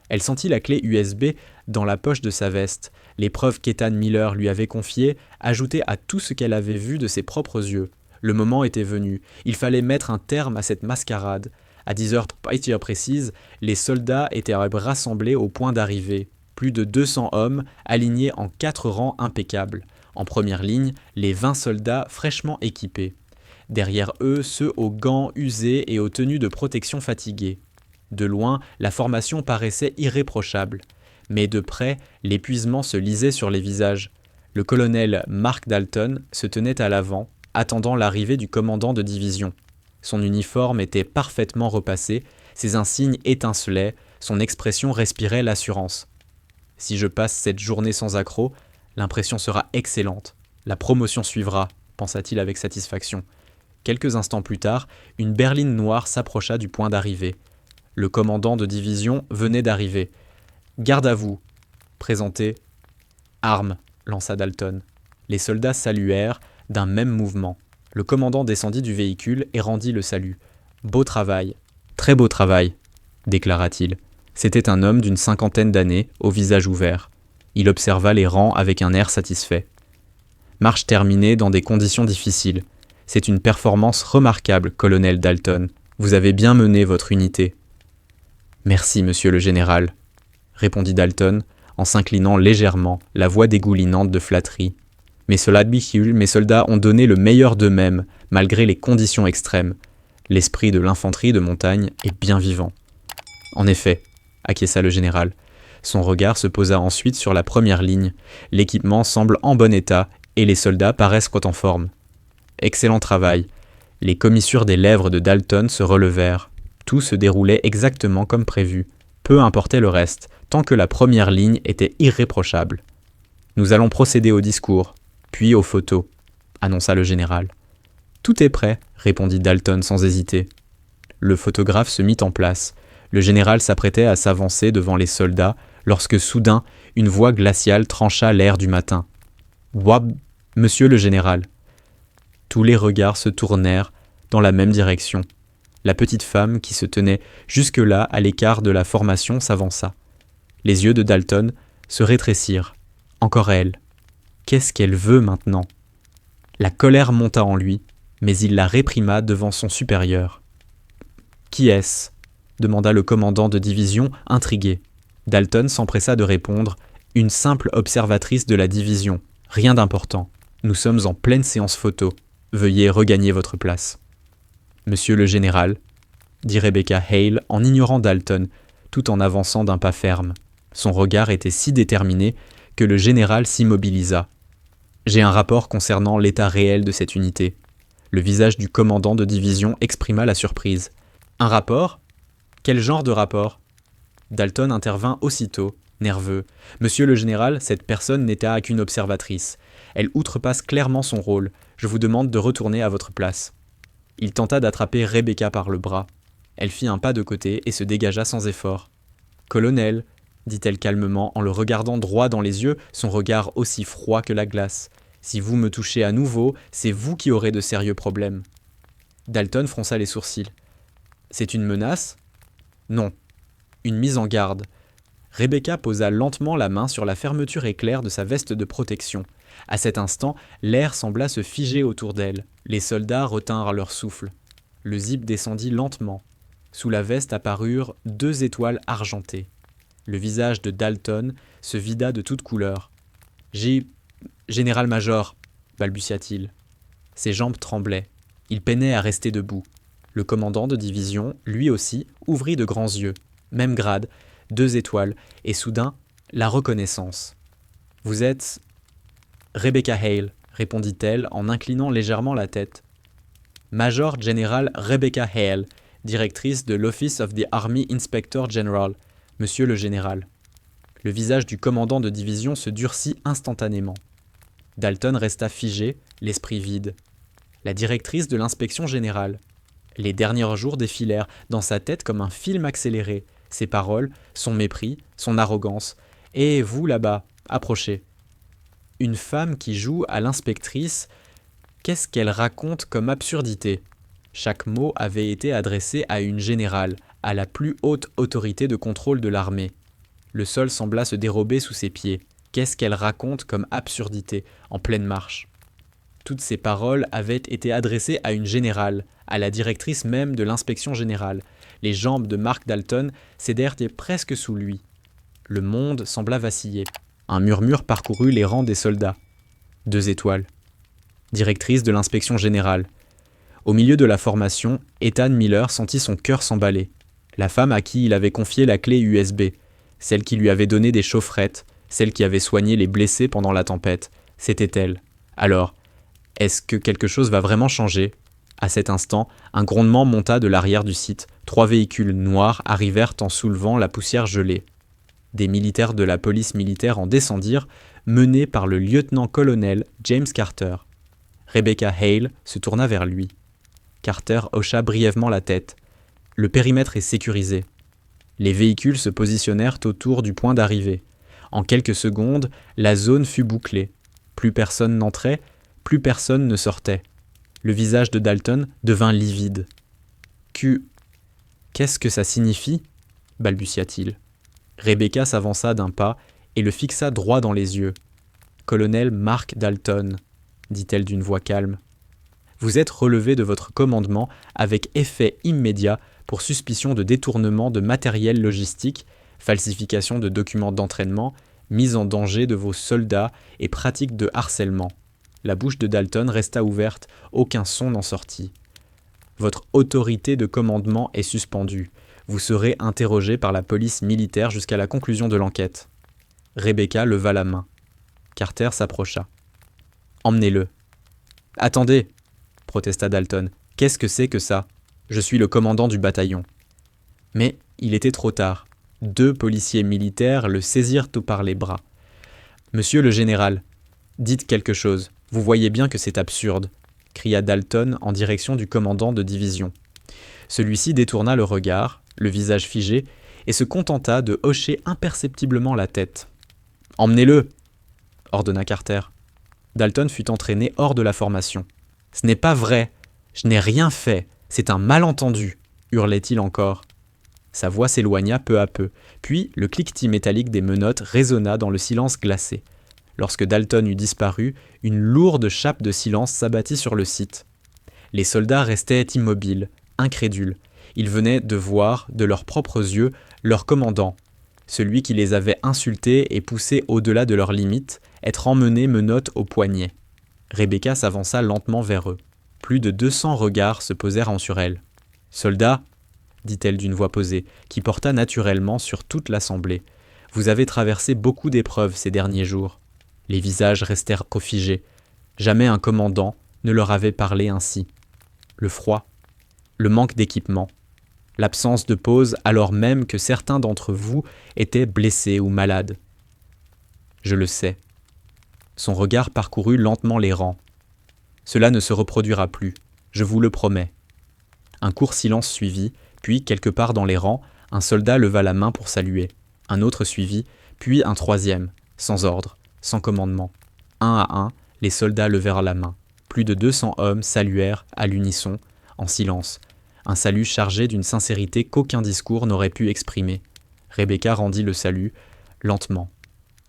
Elle sentit la clé USB dans la poche de sa veste. Les preuves qu'Ethan Miller lui avait confiées ajoutaient à tout ce qu'elle avait vu de ses propres yeux. Le moment était venu. Il fallait mettre un terme à cette mascarade. À 10h précises, les soldats étaient rassemblés au point d'arrivée. Plus de 200 hommes alignés en 4 rangs impeccables. En première ligne, les 20 soldats fraîchement équipés. Derrière eux, ceux aux gants usés et aux tenues de protection fatiguées. De loin, la formation paraissait irréprochable. Mais de près, l'épuisement se lisait sur les visages. Le colonel Mark Dalton se tenait à l'avant, attendant l'arrivée du commandant de division. Son uniforme était parfaitement repassé, ses insignes étincelaient, son expression respirait l'assurance. « Si je passe cette journée sans accroc, l'impression sera excellente. La promotion suivra, » pensa-t-il avec satisfaction. Quelques instants plus tard, une berline noire s'approcha du point d'arrivée. Le commandant de division venait d'arriver. « Garde à vous !» Présenté. « Armes !» lança Dalton. Les soldats saluèrent d'un même mouvement. Le commandant descendit du véhicule et rendit le salut. « Beau travail, très beau travail !» déclara-t-il. C'était un homme d'une 50aine d'années, au visage ouvert. Il observa les rangs avec un air satisfait. Marche terminée dans des conditions difficiles. C'est une performance remarquable, colonel Dalton. Vous avez bien mené votre unité. Merci, monsieur le général, répondit Dalton, en s'inclinant légèrement, la voix dégoulinante de flatterie. Mes soldats ont donné le meilleur d'eux-mêmes, malgré les conditions extrêmes. L'esprit de l'infanterie de montagne est bien vivant. En effet, acquiesça le général. Son regard se posa ensuite sur la première ligne. L'équipement semble en bon état et les soldats paraissent en forme. Excellent travail. Les commissures des lèvres de Dalton se relevèrent. Tout se déroulait exactement comme prévu. Peu importait le reste, tant que la première ligne était irréprochable. Nous allons procéder au discours, puis aux photos, annonça le général. Tout est prêt, répondit Dalton sans hésiter. Le photographe se mit en place. Le général s'apprêtait à s'avancer devant les soldats lorsque soudain une voix glaciale trancha l'air du matin. « Wab, monsieur le général !» Tous les regards se tournèrent dans la même direction. La petite femme qui se tenait jusque-là à l'écart de la formation s'avança. Les yeux de Dalton se rétrécirent. Encore elle. Qu'est-ce qu'elle veut maintenant ? La colère monta en lui, mais il la réprima devant son supérieur. « Qui est-ce » demanda le commandant de division, intrigué. Dalton s'empressa de répondre « Une simple observatrice de la division. Rien d'important. Nous sommes en pleine séance photo. Veuillez regagner votre place. » « Monsieur le général » dit Rebecca Hale en ignorant Dalton, tout en avançant d'un pas ferme. Son regard était si déterminé que le général s'immobilisa. « J'ai un rapport concernant l'état réel de cette unité. » Le visage du commandant de division exprima la surprise. « Un rapport ? Quel genre de rapport ?» Dalton intervint aussitôt, nerveux. « Monsieur le général, cette personne n'était qu'une observatrice. Elle outrepasse clairement son rôle. Je vous demande de retourner à votre place. » Il tenta d'attraper Rebecca par le bras. Elle fit un pas de côté et se dégagea sans effort. « Colonel, » dit-elle calmement en le regardant droit dans les yeux, son regard aussi froid que la glace. « Si vous me touchez à nouveau, c'est vous qui aurez de sérieux problèmes. » Dalton fronça les sourcils. « C'est une menace ? » ?»« Non. Une mise en garde. » Rebecca posa lentement la main sur la fermeture éclair de sa veste de protection. À cet instant, l'air sembla se figer autour d'elle. Les soldats retinrent leur souffle. Le zip descendit lentement. Sous la veste apparurent 2 étoiles argentées. Le visage de Dalton se vida de toutes couleurs. « Général-major » balbutia-t-il. Ses jambes tremblaient. Il peinait à rester debout. Le commandant de division, lui aussi, ouvrit de grands yeux. Même grade, 2 étoiles, et soudain, la reconnaissance. « Vous êtes... » Rebecca Hale, répondit-elle en inclinant légèrement la tête. Major General Rebecca Hale, directrice de l'Office of the Army Inspector General, monsieur le général. Le visage du commandant de division se durcit instantanément. Dalton resta figé, l'esprit vide. La directrice de l'inspection générale. Les derniers jours défilèrent dans sa tête comme un film accéléré. Ses paroles, son mépris, son arrogance. « Et vous là-bas, approchez. » Une femme qui joue à l'inspectrice, qu'est-ce qu'elle raconte comme absurdité ? Chaque mot avait été adressé à une générale, à la plus haute autorité de contrôle de l'armée. Le sol sembla se dérober sous ses pieds. Qu'est-ce qu'elle raconte comme absurdité, en pleine marche ? Toutes ces paroles avaient été adressées à une générale, à la directrice même de l'inspection générale. Les jambes de Mark Dalton cédèrent presque sous lui. Le monde sembla vaciller. Un murmure parcourut les rangs des soldats. 2 étoiles. Directrice de l'inspection générale. Au milieu de la formation, Ethan Miller sentit son cœur s'emballer. La femme à qui il avait confié la clé USB, celle qui lui avait donné des chaufferettes, celle qui avait soigné les blessés pendant la tempête, c'était elle. Alors, est-ce que quelque chose va vraiment changer ? À cet instant, un grondement monta de l'arrière du site. 3 véhicules noirs arrivèrent en soulevant la poussière gelée. Des militaires de la police militaire en descendirent, menés par le lieutenant-colonel James Carter. Rebecca Hale se tourna vers lui. Carter hocha brièvement la tête. Le périmètre est sécurisé. Les véhicules se positionnèrent autour du point d'arrivée. En quelques secondes, la zone fut bouclée. Plus personne n'entrait, plus personne ne sortait. Le visage de Dalton devint livide. « Qu'est-ce que ça signifie ?» balbutia-t-il. Rebecca s'avança d'un pas et le fixa droit dans les yeux. « Colonel Mark Dalton », dit-elle d'une voix calme. « Vous êtes relevé de votre commandement avec effet immédiat pour suspicion de détournement de matériel logistique, falsification de documents d'entraînement, mise en danger de vos soldats et pratique de harcèlement. » La bouche de Dalton resta ouverte, aucun son n'en sortit. « Votre autorité de commandement est suspendue. Vous serez interrogé par la police militaire jusqu'à la conclusion de l'enquête. » Rebecca leva la main. Carter s'approcha. « Emmenez-le. »« Attendez !» protesta Dalton. « Qu'est-ce que c'est que ça ? Je suis le commandant du bataillon. » Mais il était trop tard. 2 policiers militaires le saisirent par les bras. « Monsieur le général, dites quelque chose. Vous voyez bien que c'est absurde, » cria Dalton en direction du commandant de division. Celui-ci détourna le regard, le visage figé, et se contenta de hocher imperceptiblement la tête. « Emmenez-le !» ordonna Carter. Dalton fut entraîné hors de la formation. « Ce n'est pas vrai! Je n'ai rien fait! C'est un malentendu !» hurlait-il encore. Sa voix s'éloigna peu à peu, puis le cliquetis métallique des menottes résonna dans le silence glacé. Lorsque Dalton eut disparu, une lourde chape de silence s'abattit sur le site. Les soldats restaient immobiles, incrédules. Ils venaient de voir, de leurs propres yeux, leur commandant, celui qui les avait insultés et poussés au-delà de leurs limites, être emmené menottes au poignet. Rebecca s'avança lentement vers eux. Plus de 200 regards se posèrent sur elle. « Soldats, dit-elle d'une voix posée, qui porta naturellement sur toute l'assemblée, vous avez traversé beaucoup d'épreuves ces derniers jours. Les visages restèrent figés. Jamais un commandant ne leur avait parlé ainsi. Le froid, le manque d'équipement, l'absence de pause alors même que certains d'entre vous étaient blessés ou malades. Je le sais. » Son regard parcourut lentement les rangs. « Cela ne se reproduira plus, je vous le promets. » Un court silence suivit, puis, quelque part dans les rangs, un soldat leva la main pour saluer. Un autre suivit, puis un troisième, sans ordre, sans commandement. Un à un, les soldats levèrent la main. Plus de 200 hommes saluèrent à l'unisson, en silence. Un salut chargé d'une sincérité qu'aucun discours n'aurait pu exprimer. Rebecca rendit le salut, lentement.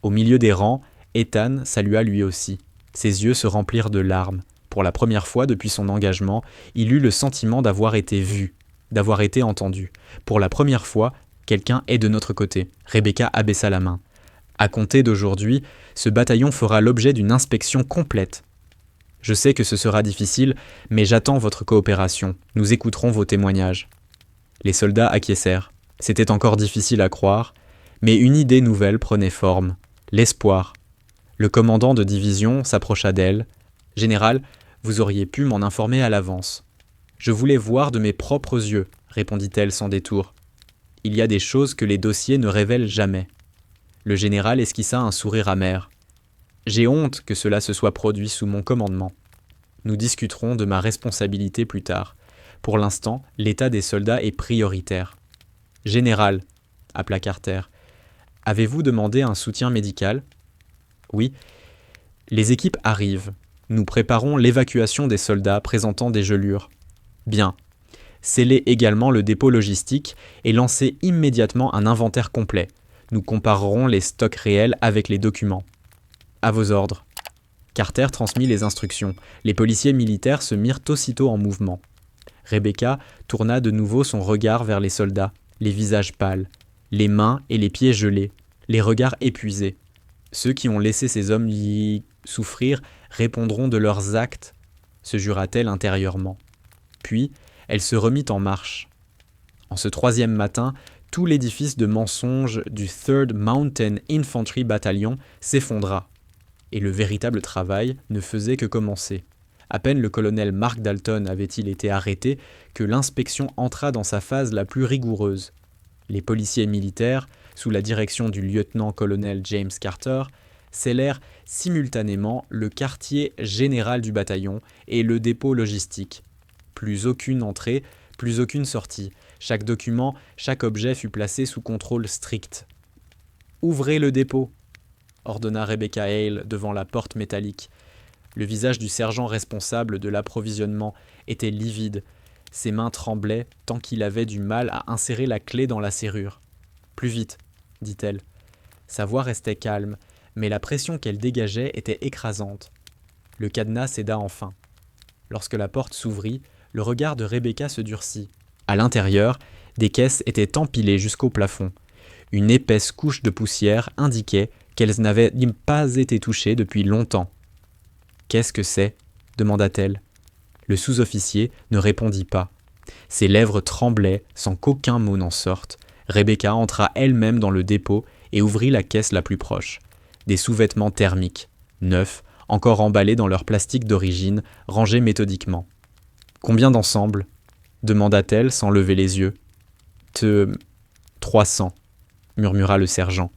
Au milieu des rangs, Ethan salua lui aussi. Ses yeux se remplirent de larmes. Pour la première fois depuis son engagement, il eut le sentiment d'avoir été vu, d'avoir été entendu. Pour la première fois, quelqu'un est de notre côté. Rebecca abaissa la main. À compter d'aujourd'hui, ce bataillon fera l'objet d'une inspection complète. Je sais que ce sera difficile, mais j'attends votre coopération. Nous écouterons vos témoignages. Les soldats acquiescèrent. C'était encore difficile à croire, mais une idée nouvelle prenait forme. L'espoir. Le commandant de division s'approcha d'elle. « Général, vous auriez pu m'en informer à l'avance. »« Je voulais voir de mes propres yeux, » répondit-elle sans détour. « Il y a des choses que les dossiers ne révèlent jamais. » Le général esquissa un sourire amer. « J'ai honte que cela se soit produit sous mon commandement. Nous discuterons de ma responsabilité plus tard. Pour l'instant, l'état des soldats est prioritaire. »« Général, » appela Carter, « avez-vous demandé un soutien médical ?»« Oui. Les équipes arrivent. Nous préparons l'évacuation des soldats présentant des gelures. »« Bien. Scellez également le dépôt logistique et lancez immédiatement un inventaire complet. Nous comparerons les stocks réels avec les documents. »« À vos ordres. » Carter transmit les instructions. Les policiers militaires se mirent aussitôt en mouvement. Rebecca tourna de nouveau son regard vers les soldats, les visages pâles, les mains et les pieds gelés, les regards épuisés. Ceux qui ont laissé ces hommes y souffrir répondront de leurs actes, se jura-t-elle intérieurement. Puis, elle se remit en marche. En ce troisième matin, tout l'édifice de mensonges du 3rd Mountain Infantry Battalion s'effondra. Et le véritable travail ne faisait que commencer. À peine le colonel Mark Dalton avait-il été arrêté que l'inspection entra dans sa phase la plus rigoureuse. Les policiers militaires, sous la direction du lieutenant-colonel James Carter, scellèrent simultanément le quartier général du bataillon et le dépôt logistique. Plus aucune entrée, plus aucune sortie. Chaque document, chaque objet fut placé sous contrôle strict. « Ouvrez le dépôt !» ordonna Rebecca Hale devant la porte métallique. Le visage du sergent responsable de l'approvisionnement était livide. Ses mains tremblaient tant qu'il avait du mal à insérer la clé dans la serrure. « Plus vite !» dit-elle. Sa voix restait calme, mais la pression qu'elle dégageait était écrasante. Le cadenas céda enfin. Lorsque la porte s'ouvrit, le regard de Rebecca se durcit. À l'intérieur, des caisses étaient empilées jusqu'au plafond. Une épaisse couche de poussière indiquait qu'elles n'avaient pas été touchées depuis longtemps. « Qu'est-ce que c'est ?» demanda-t-elle. Le sous-officier ne répondit pas. Ses lèvres tremblaient sans qu'aucun mot n'en sorte. Rebecca entra elle-même dans le dépôt et ouvrit la caisse la plus proche. Des sous-vêtements thermiques, neufs, encore emballés dans leur plastique d'origine, rangés méthodiquement. « Combien d'ensemble ?» demanda-t-elle sans lever les yeux. « 300, murmura le sergent.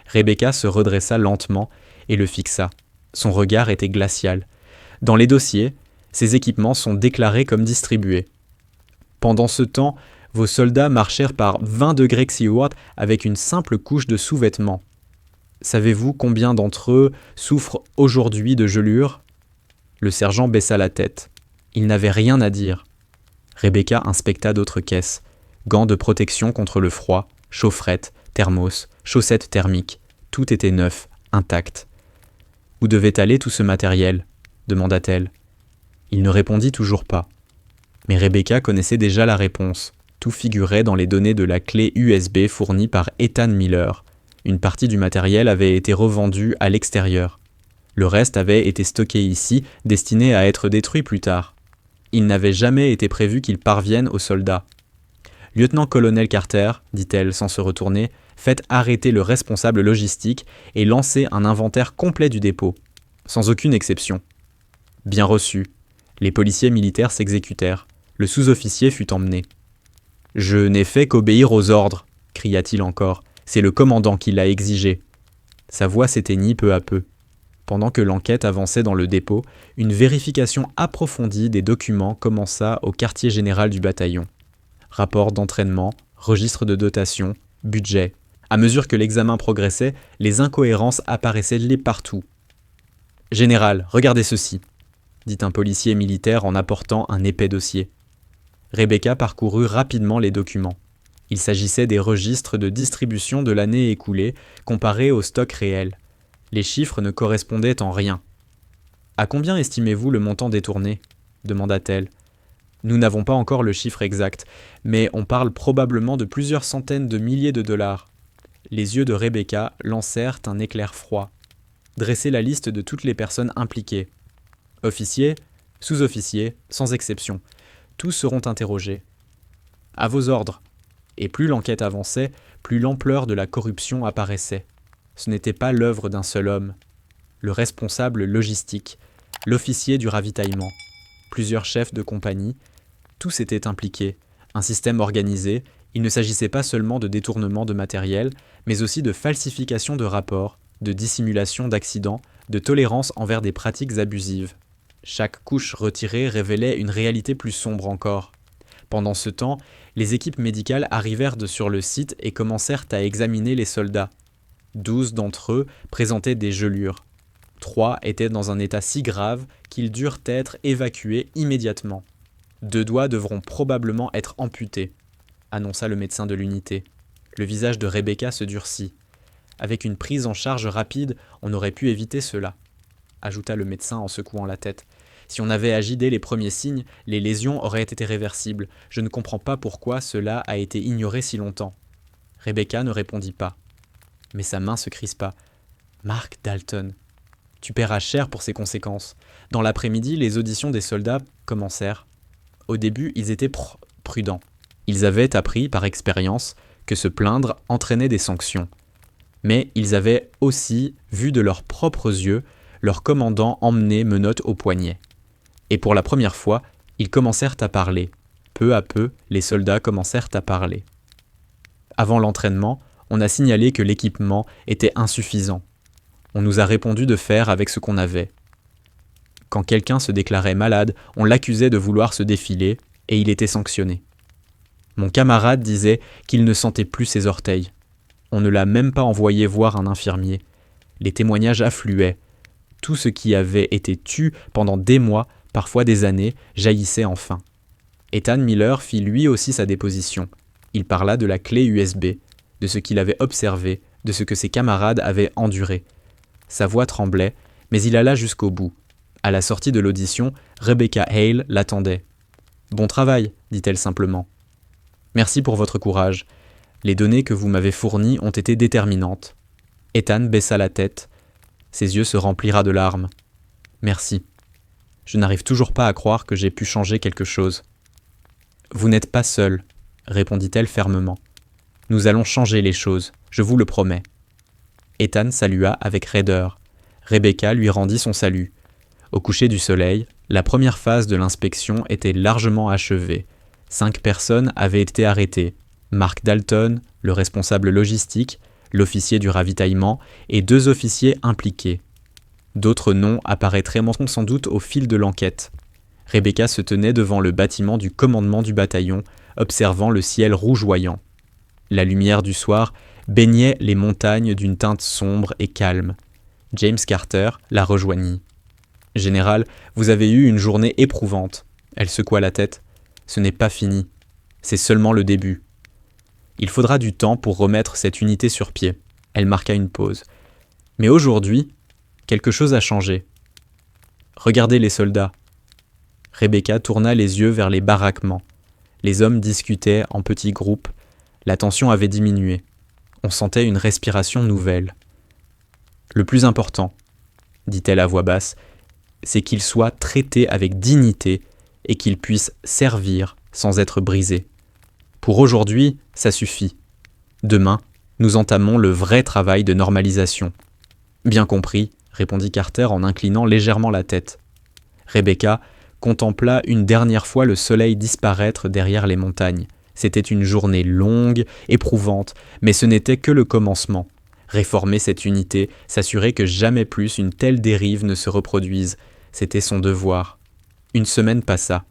Rebecca se redressa lentement et le fixa. Son regard était glacial. Dans les dossiers, ces équipements sont déclarés comme distribués. Pendant ce temps, vos soldats marchèrent par 20 degrés Celsius avec une simple couche de sous-vêtements. Savez-vous combien d'entre eux souffrent aujourd'hui de gelures ? Le sergent baissa la tête. Il n'avait rien à dire. Rebecca inspecta d'autres caisses. Gants de protection contre le froid, chaufferettes, thermos, chaussettes thermiques. Tout était neuf, intact. « Où devait aller tout ce matériel ?» demanda-t-elle. Il ne répondit toujours pas. Mais Rebecca connaissait déjà la réponse. Tout figurait dans les données de la clé USB fournie par Ethan Miller. Une partie du matériel avait été revendue à l'extérieur. Le reste avait été stocké ici, destiné à être détruit plus tard. Il n'avait jamais été prévu qu'il parvienne aux soldats. « Lieutenant-colonel Carter, dit-elle sans se retourner, faites arrêter le responsable logistique et lancez un inventaire complet du dépôt, sans aucune exception. » Bien reçu. Les policiers militaires s'exécutèrent. Le sous-officier fut emmené. « Je n'ai fait qu'obéir aux ordres, » cria-t-il encore. « C'est le commandant qui l'a exigé. » Sa voix s'éteignit peu à peu. Pendant que l'enquête avançait dans le dépôt, une vérification approfondie des documents commença au quartier général du bataillon. Rapport d'entraînement, registre de dotation, budget. À mesure que l'examen progressait, les incohérences apparaissaient partout. « Général, regardez ceci », dit un policier militaire en apportant un épais dossier. Rebecca parcourut rapidement les documents. Il s'agissait des registres de distribution de l'année écoulée comparés au stock réel. Les chiffres ne correspondaient en rien. « À combien estimez-vous le montant détourné ?» demanda-t-elle. « Nous n'avons pas encore le chiffre exact, mais on parle probablement de plusieurs centaines de milliers de dollars. » Les yeux de Rebecca lancèrent un éclair froid. Dressez la liste de toutes les personnes impliquées. Officiers, sous-officiers, sans exception. Tous seront interrogés. À vos ordres. Et plus l'enquête avançait, plus l'ampleur de la corruption apparaissait. Ce n'était pas l'œuvre d'un seul homme. Le responsable logistique, l'officier du ravitaillement, plusieurs chefs de compagnie, tous étaient impliqués. Un système organisé, il ne s'agissait pas seulement de détournement de matériel, mais aussi de falsification de rapports, de dissimulation d'accidents, de tolérance envers des pratiques abusives. Chaque couche retirée révélait une réalité plus sombre encore. Pendant ce temps, les équipes médicales arrivèrent sur le site et commencèrent à examiner les soldats. 12 d'entre eux présentaient des gelures. 3 étaient dans un état si grave qu'ils durent être évacués immédiatement. 2 doigts devront probablement être amputés, annonça le médecin de l'unité. Le visage de Rebecca se durcit. Avec une prise en charge rapide, on aurait pu éviter cela, ajouta le médecin en secouant la tête. Si on avait agi dès les premiers signes, les lésions auraient été réversibles. Je ne comprends pas pourquoi cela a été ignoré si longtemps. Rebecca ne répondit pas. Mais sa main se crispa. Mark Dalton. Tu paieras cher pour ces conséquences. Dans l'après-midi, les auditions des soldats commencèrent. Au début, ils étaient prudents. Ils avaient appris, par expérience, que se plaindre entraînait des sanctions. Mais ils avaient aussi vu de leurs propres yeux leur commandant emmener menottes au poignet. Et pour la première fois, ils commencèrent à parler. Peu à peu, les soldats commencèrent à parler. Avant l'entraînement, on a signalé que l'équipement était insuffisant. On nous a répondu de faire avec ce qu'on avait. Quand quelqu'un se déclarait malade, on l'accusait de vouloir se défiler et il était sanctionné. Mon camarade disait qu'il ne sentait plus ses orteils. On ne l'a même pas envoyé voir un infirmier. Les témoignages affluaient. Tout ce qui avait été tu pendant des mois, parfois des années, jaillissait enfin. Ethan Miller fit lui aussi sa déposition. Il parla de la clé USB, de ce qu'il avait observé, de ce que ses camarades avaient enduré. Sa voix tremblait, mais il alla jusqu'au bout. À la sortie de l'audition, Rebecca Hale l'attendait. « Bon travail, dit-elle simplement. Merci pour votre courage. Les données que vous m'avez fournies ont été déterminantes. » Ethan baissa la tête. Ses yeux se remplirent de larmes. « Merci. Je n'arrive toujours pas à croire que j'ai pu changer quelque chose. »« Vous n'êtes pas seul, » répondit-elle fermement. « Nous allons changer les choses, je vous le promets. » Ethan salua avec raideur. Rebecca lui rendit son salut. Au coucher du soleil, la première phase de l'inspection était largement achevée. 5 personnes avaient été arrêtées. Mark Dalton, le responsable logistique, l'officier du ravitaillement et 2 officiers impliqués. D'autres noms apparaîtraient sans doute au fil de l'enquête. Rebecca se tenait devant le bâtiment du commandement du bataillon, observant le ciel rougeoyant. La lumière du soir baignait les montagnes d'une teinte sombre et calme. James Carter la rejoignit. « Général, vous avez eu une journée éprouvante. » Elle secoua la tête. « Ce n'est pas fini. C'est seulement le début. Il faudra du temps pour remettre cette unité sur pied. » Elle marqua une pause. « Mais aujourd'hui, quelque chose a changé. Regardez les soldats. » Rebecca tourna les yeux vers les baraquements. Les hommes discutaient en petits groupes. La tension avait diminué. On sentait une respiration nouvelle. « Le plus important, dit-elle à voix basse, c'est qu'ils soient traités avec dignité et qu'ils puissent servir sans être brisés. Pour aujourd'hui, ça suffit. Demain, nous entamons le vrai travail de normalisation. » « Bien compris, » répondit Carter en inclinant légèrement la tête. Rebecca contempla une dernière fois le soleil disparaître derrière les montagnes. C'était une journée longue, éprouvante, mais ce n'était que le commencement. Réformer cette unité, s'assurer que jamais plus une telle dérive ne se reproduise, c'était son devoir. Une semaine passa.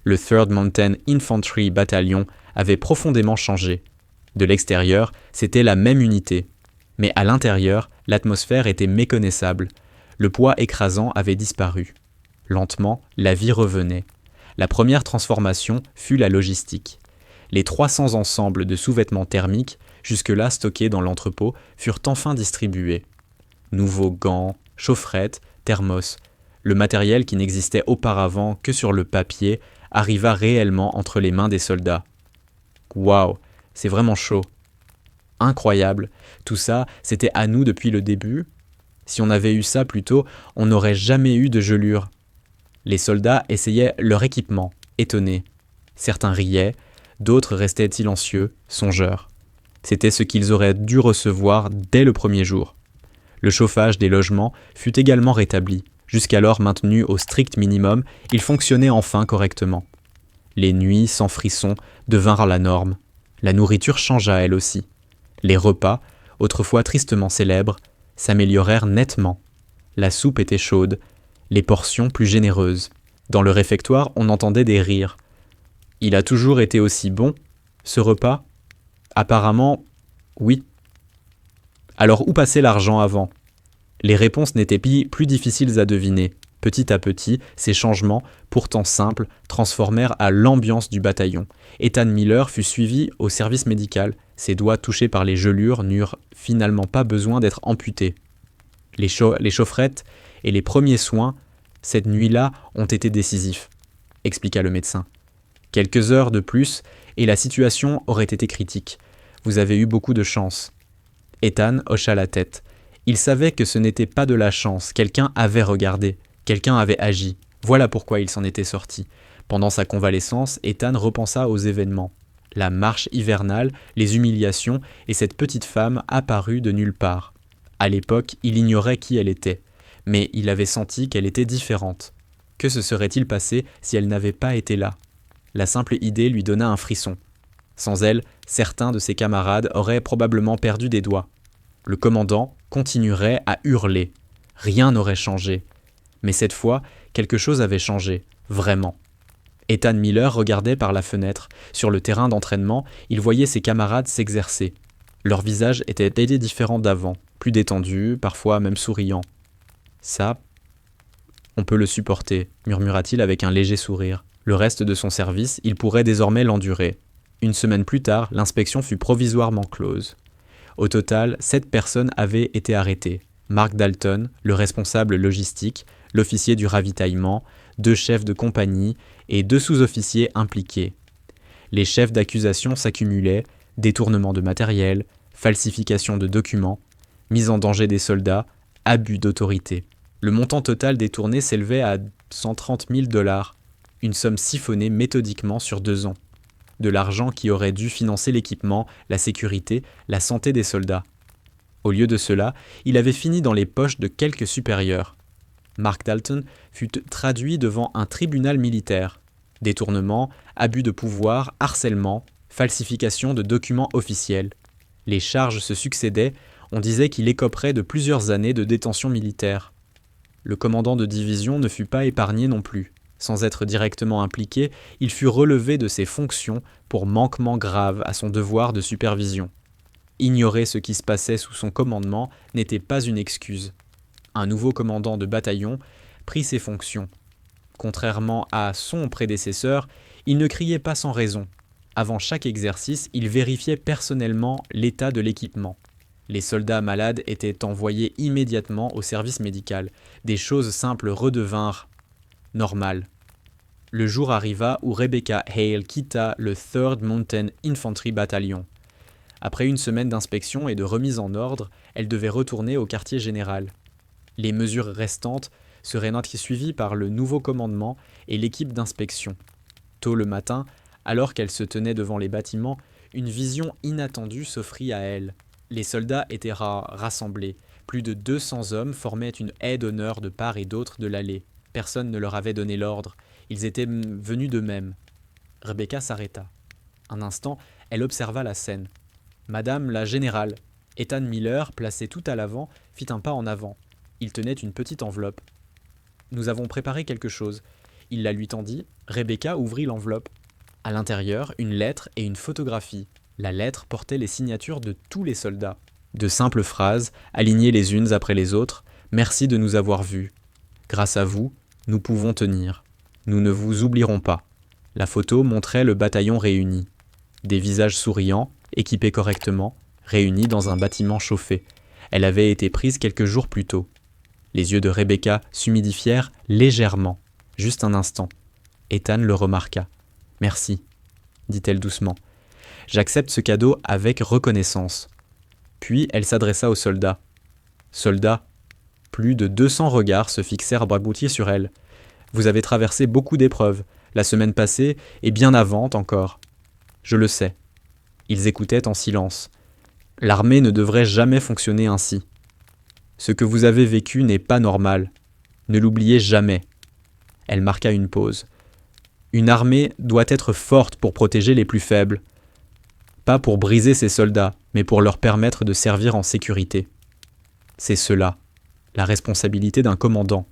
Le 3rd Mountain Infantry Battalion avait profondément changé. De l'extérieur, c'était la même unité. Mais à l'intérieur, l'atmosphère était méconnaissable. Le poids écrasant avait disparu. Lentement, la vie revenait. La première transformation fut la logistique. Les 300 ensembles de sous-vêtements thermiques, jusque-là stockés dans l'entrepôt, furent enfin distribués. Nouveaux gants, chaufferettes, thermos. Le matériel qui n'existait auparavant que sur le papier arriva réellement entre les mains des soldats. Waouh, c'est vraiment chaud. Incroyable. Tout ça, c'était à nous depuis le début. Si on avait eu ça plus tôt, on n'aurait jamais eu de gelure. Les soldats essayaient leur équipement, étonnés. Certains riaient, d'autres restaient silencieux, songeurs. C'était ce qu'ils auraient dû recevoir dès le premier jour. Le chauffage des logements fut également rétabli. Jusqu'alors maintenu au strict minimum, il fonctionnait enfin correctement. Les nuits sans frisson devinrent la norme. La nourriture changea elle aussi. Les repas, autrefois tristement célèbres, s'améliorèrent nettement. La soupe était chaude, les portions plus généreuses. Dans le réfectoire, on entendait des rires. « Il a toujours été aussi bon, ce repas ?» « Apparemment, oui. » Alors où passait l'argent avant ? Les réponses n'étaient plus difficiles à deviner. Petit à petit, ces changements, pourtant simples, transformèrent à l'ambiance du bataillon. Ethan Miller fut suivi au service médical. Ses doigts touchés par les gelures n'eurent finalement pas besoin d'être amputés. Les chaufferettes et les premiers soins, cette nuit-là, ont été décisifs, expliqua le médecin. Quelques heures de plus, et la situation aurait été critique. Vous avez eu beaucoup de chance. Ethan hocha la tête. Il savait que ce n'était pas de la chance, quelqu'un avait regardé, quelqu'un avait agi. Voilà pourquoi il s'en était sorti. Pendant sa convalescence, Ethan repensa aux événements. La marche hivernale, les humiliations et cette petite femme apparue de nulle part. À l'époque, il ignorait qui elle était, mais il avait senti qu'elle était différente. Que se serait-il passé si elle n'avait pas été là ? La simple idée lui donna un frisson. Sans elle, certains de ses camarades auraient probablement perdu des doigts. Le commandant continuerait à hurler. Rien n'aurait changé. Mais cette fois, quelque chose avait changé, vraiment. Ethan Miller regardait par la fenêtre. Sur le terrain d'entraînement, il voyait ses camarades s'exercer. Leur visage était différent d'avant, plus détendu, parfois même souriant. « Ça, on peut le supporter », murmura-t-il avec un léger sourire. Le reste de son service, il pourrait désormais l'endurer. Une semaine plus tard, l'inspection fut provisoirement close. Au total, 7 personnes avaient été arrêtées. Mark Dalton, le responsable logistique, l'officier du ravitaillement, 2 chefs de compagnie et 2 sous-officiers impliqués. Les chefs d'accusation s'accumulaient, détournement de matériel, falsification de documents, mise en danger des soldats, abus d'autorité. Le montant total détourné s'élevait à 130 000 $, une somme siphonnée méthodiquement sur 2 ans. De l'argent qui aurait dû financer l'équipement, la sécurité, la santé des soldats. Au lieu de cela, il avait fini dans les poches de quelques supérieurs. Mark Dalton fut traduit devant un tribunal militaire. Détournement, abus de pouvoir, harcèlement, falsification de documents officiels. Les charges se succédaient, on disait qu'il écoperait de plusieurs années de détention militaire. Le commandant de division ne fut pas épargné non plus. Sans être directement impliqué, il fut relevé de ses fonctions pour manquement grave à son devoir de supervision. Ignorer ce qui se passait sous son commandement n'était pas une excuse. Un nouveau commandant de bataillon prit ses fonctions. Contrairement à son prédécesseur, il ne criait pas sans raison. Avant chaque exercice, il vérifiait personnellement l'état de l'équipement. Les soldats malades étaient envoyés immédiatement au service médical. Des choses simples redevinrent normales. Le jour arriva où Rebecca Hale quitta le 3rd Mountain Infantry Battalion. Après une semaine d'inspection et de remise en ordre, elle devait retourner au quartier général. Les mesures restantes seraient suivies par le nouveau commandement et l'équipe d'inspection. Tôt le matin, alors qu'elle se tenait devant les bâtiments, une vision inattendue s'offrit à elle. Les soldats étaient rassemblés. Plus de 200 hommes formaient une haie d'honneur de part et d'autre de l'allée. Personne ne leur avait donné l'ordre. Ils étaient venus d'eux-mêmes. Rebecca s'arrêta. Un instant, elle observa la scène. Madame la générale, Ethan Miller, placé tout à l'avant, fit un pas en avant. Il tenait une petite enveloppe. « Nous avons préparé quelque chose. » Il la lui tendit. Rebecca ouvrit l'enveloppe. À l'intérieur, une lettre et une photographie. La lettre portait les signatures de tous les soldats. De simples phrases, alignées les unes après les autres. « Merci de nous avoir vus. Grâce à vous, nous pouvons tenir. Nous ne vous oublierons pas. » La photo montrait le bataillon réuni. Des visages souriants, équipés correctement, réunis dans un bâtiment chauffé. Elle avait été prise quelques jours plus tôt. Les yeux de Rebecca s'humidifièrent légèrement, juste un instant. Ethan le remarqua. « Merci, dit-elle doucement. J'accepte ce cadeau avec reconnaissance. » Puis elle s'adressa aux soldats. « Soldats, plus de 200 regards se fixèrent braboutier sur elle. Vous avez traversé beaucoup d'épreuves, la semaine passée et bien avant encore. Je le sais. » Ils écoutaient en silence. L'armée ne devrait jamais fonctionner ainsi. Ce que vous avez vécu n'est pas normal. Ne l'oubliez jamais. Elle marqua une pause. Une armée doit être forte pour protéger les plus faibles. Pas pour briser ses soldats, mais pour leur permettre de servir en sécurité. C'est cela, la responsabilité d'un commandant.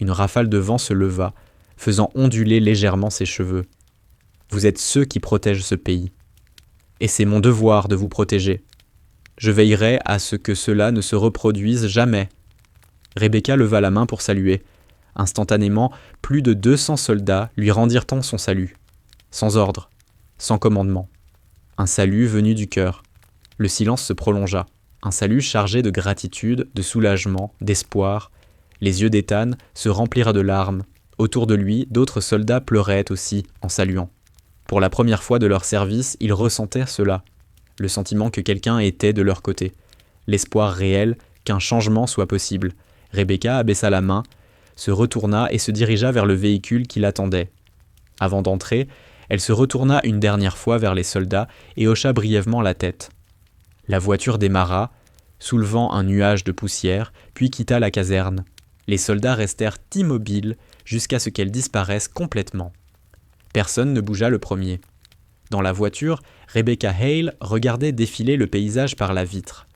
Une rafale de vent se leva, faisant onduler légèrement ses cheveux. Vous êtes ceux qui protègent ce pays. Et c'est mon devoir de vous protéger. Je veillerai à ce que cela ne se reproduise jamais. Rebecca leva la main pour saluer. Instantanément, plus de 200 soldats lui rendirent son salut. Sans ordre, sans commandement. Un salut venu du cœur. Le silence se prolongea. Un salut chargé de gratitude, de soulagement, d'espoir. Les yeux d'Ethan se remplirent de larmes. Autour de lui, d'autres soldats pleuraient aussi en saluant. Pour la première fois de leur service, ils ressentaient cela. Le sentiment que quelqu'un était de leur côté. L'espoir réel qu'un changement soit possible. Rebecca abaissa la main, se retourna et se dirigea vers le véhicule qui l'attendait. Avant d'entrer, elle se retourna une dernière fois vers les soldats et hocha brièvement la tête. La voiture démarra, soulevant un nuage de poussière, puis quitta la caserne. Les soldats restèrent immobiles jusqu'à ce qu'elle disparaisse complètement. Personne ne bougea le premier. Dans la voiture, Rebecca Hale regardait défiler le paysage par la vitre.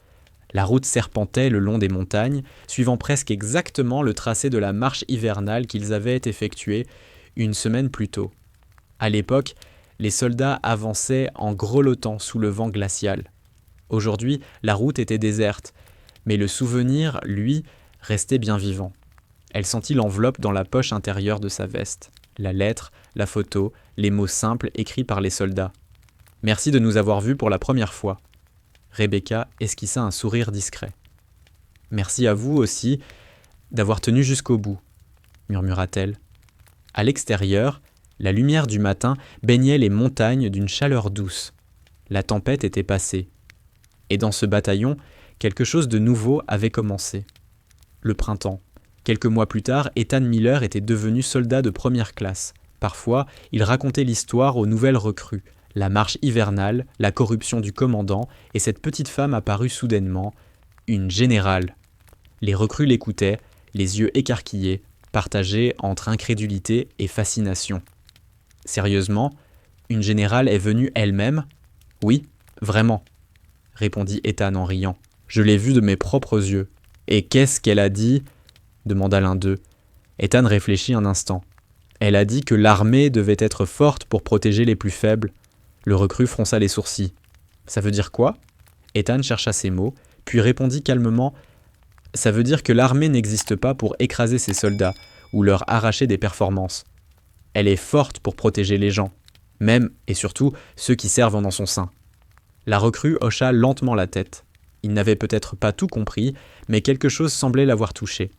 La route serpentait le long des montagnes, suivant presque exactement le tracé de la marche hivernale qu'ils avaient effectuée une semaine plus tôt. À l'époque, les soldats avançaient en grelottant sous le vent glacial. Aujourd'hui, la route était déserte, mais le souvenir, lui, restait bien vivant. Elle sentit l'enveloppe dans la poche intérieure de sa veste. La lettre, la photo, les mots simples écrits par les soldats. « Merci de nous avoir vus pour la première fois. » Rebecca esquissa un sourire discret. « Merci à vous aussi d'avoir tenu jusqu'au bout, » murmura-t-elle. À l'extérieur, la lumière du matin baignait les montagnes d'une chaleur douce. La tempête était passée. Et dans ce bataillon, quelque chose de nouveau avait commencé. Le printemps. Quelques mois plus tard, Ethan Miller était devenu soldat de première classe. Parfois, il racontait l'histoire aux nouvelles recrues. La marche hivernale, la corruption du commandant, et cette petite femme apparut soudainement, une générale. Les recrues l'écoutaient, les yeux écarquillés, partagés entre incrédulité et fascination. Sérieusement, une générale est venue elle-même ? Oui, vraiment, répondit Ethan en riant. Je l'ai vue de mes propres yeux. Et qu'est-ce qu'elle a dit ? Demanda l'un d'eux. Ethan réfléchit un instant. Elle a dit que l'armée devait être forte pour protéger les plus faibles. Le recrue fronça les sourcils. Ça veut dire quoi ? Ethan chercha ses mots, puis répondit calmement « Ça veut dire que l'armée n'existe pas pour écraser ses soldats ou leur arracher des performances. Elle est forte pour protéger les gens, même et surtout ceux qui servent dans son sein. » La recrue hocha lentement la tête. Il n'avait peut-être pas tout compris, mais quelque chose semblait l'avoir touché.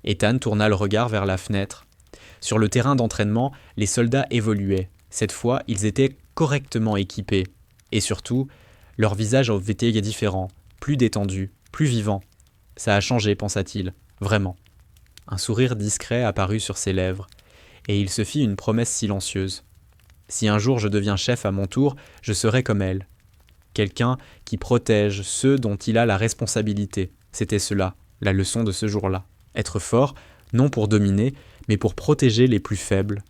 Ethan tourna le regard vers la fenêtre. Sur le terrain d'entraînement, les soldats évoluaient. Cette fois, ils étaient correctement équipés. Et surtout, leur visage avait été différent, plus détendu, plus vivant. Ça a changé, pensa-t-il, vraiment. Un sourire discret apparut sur ses lèvres, et il se fit une promesse silencieuse. Si un jour je deviens chef à mon tour, je serai comme elle. Quelqu'un qui protège ceux dont il a la responsabilité. C'était cela, la leçon de ce jour-là. Être fort, non pour dominer, mais pour protéger les plus faibles.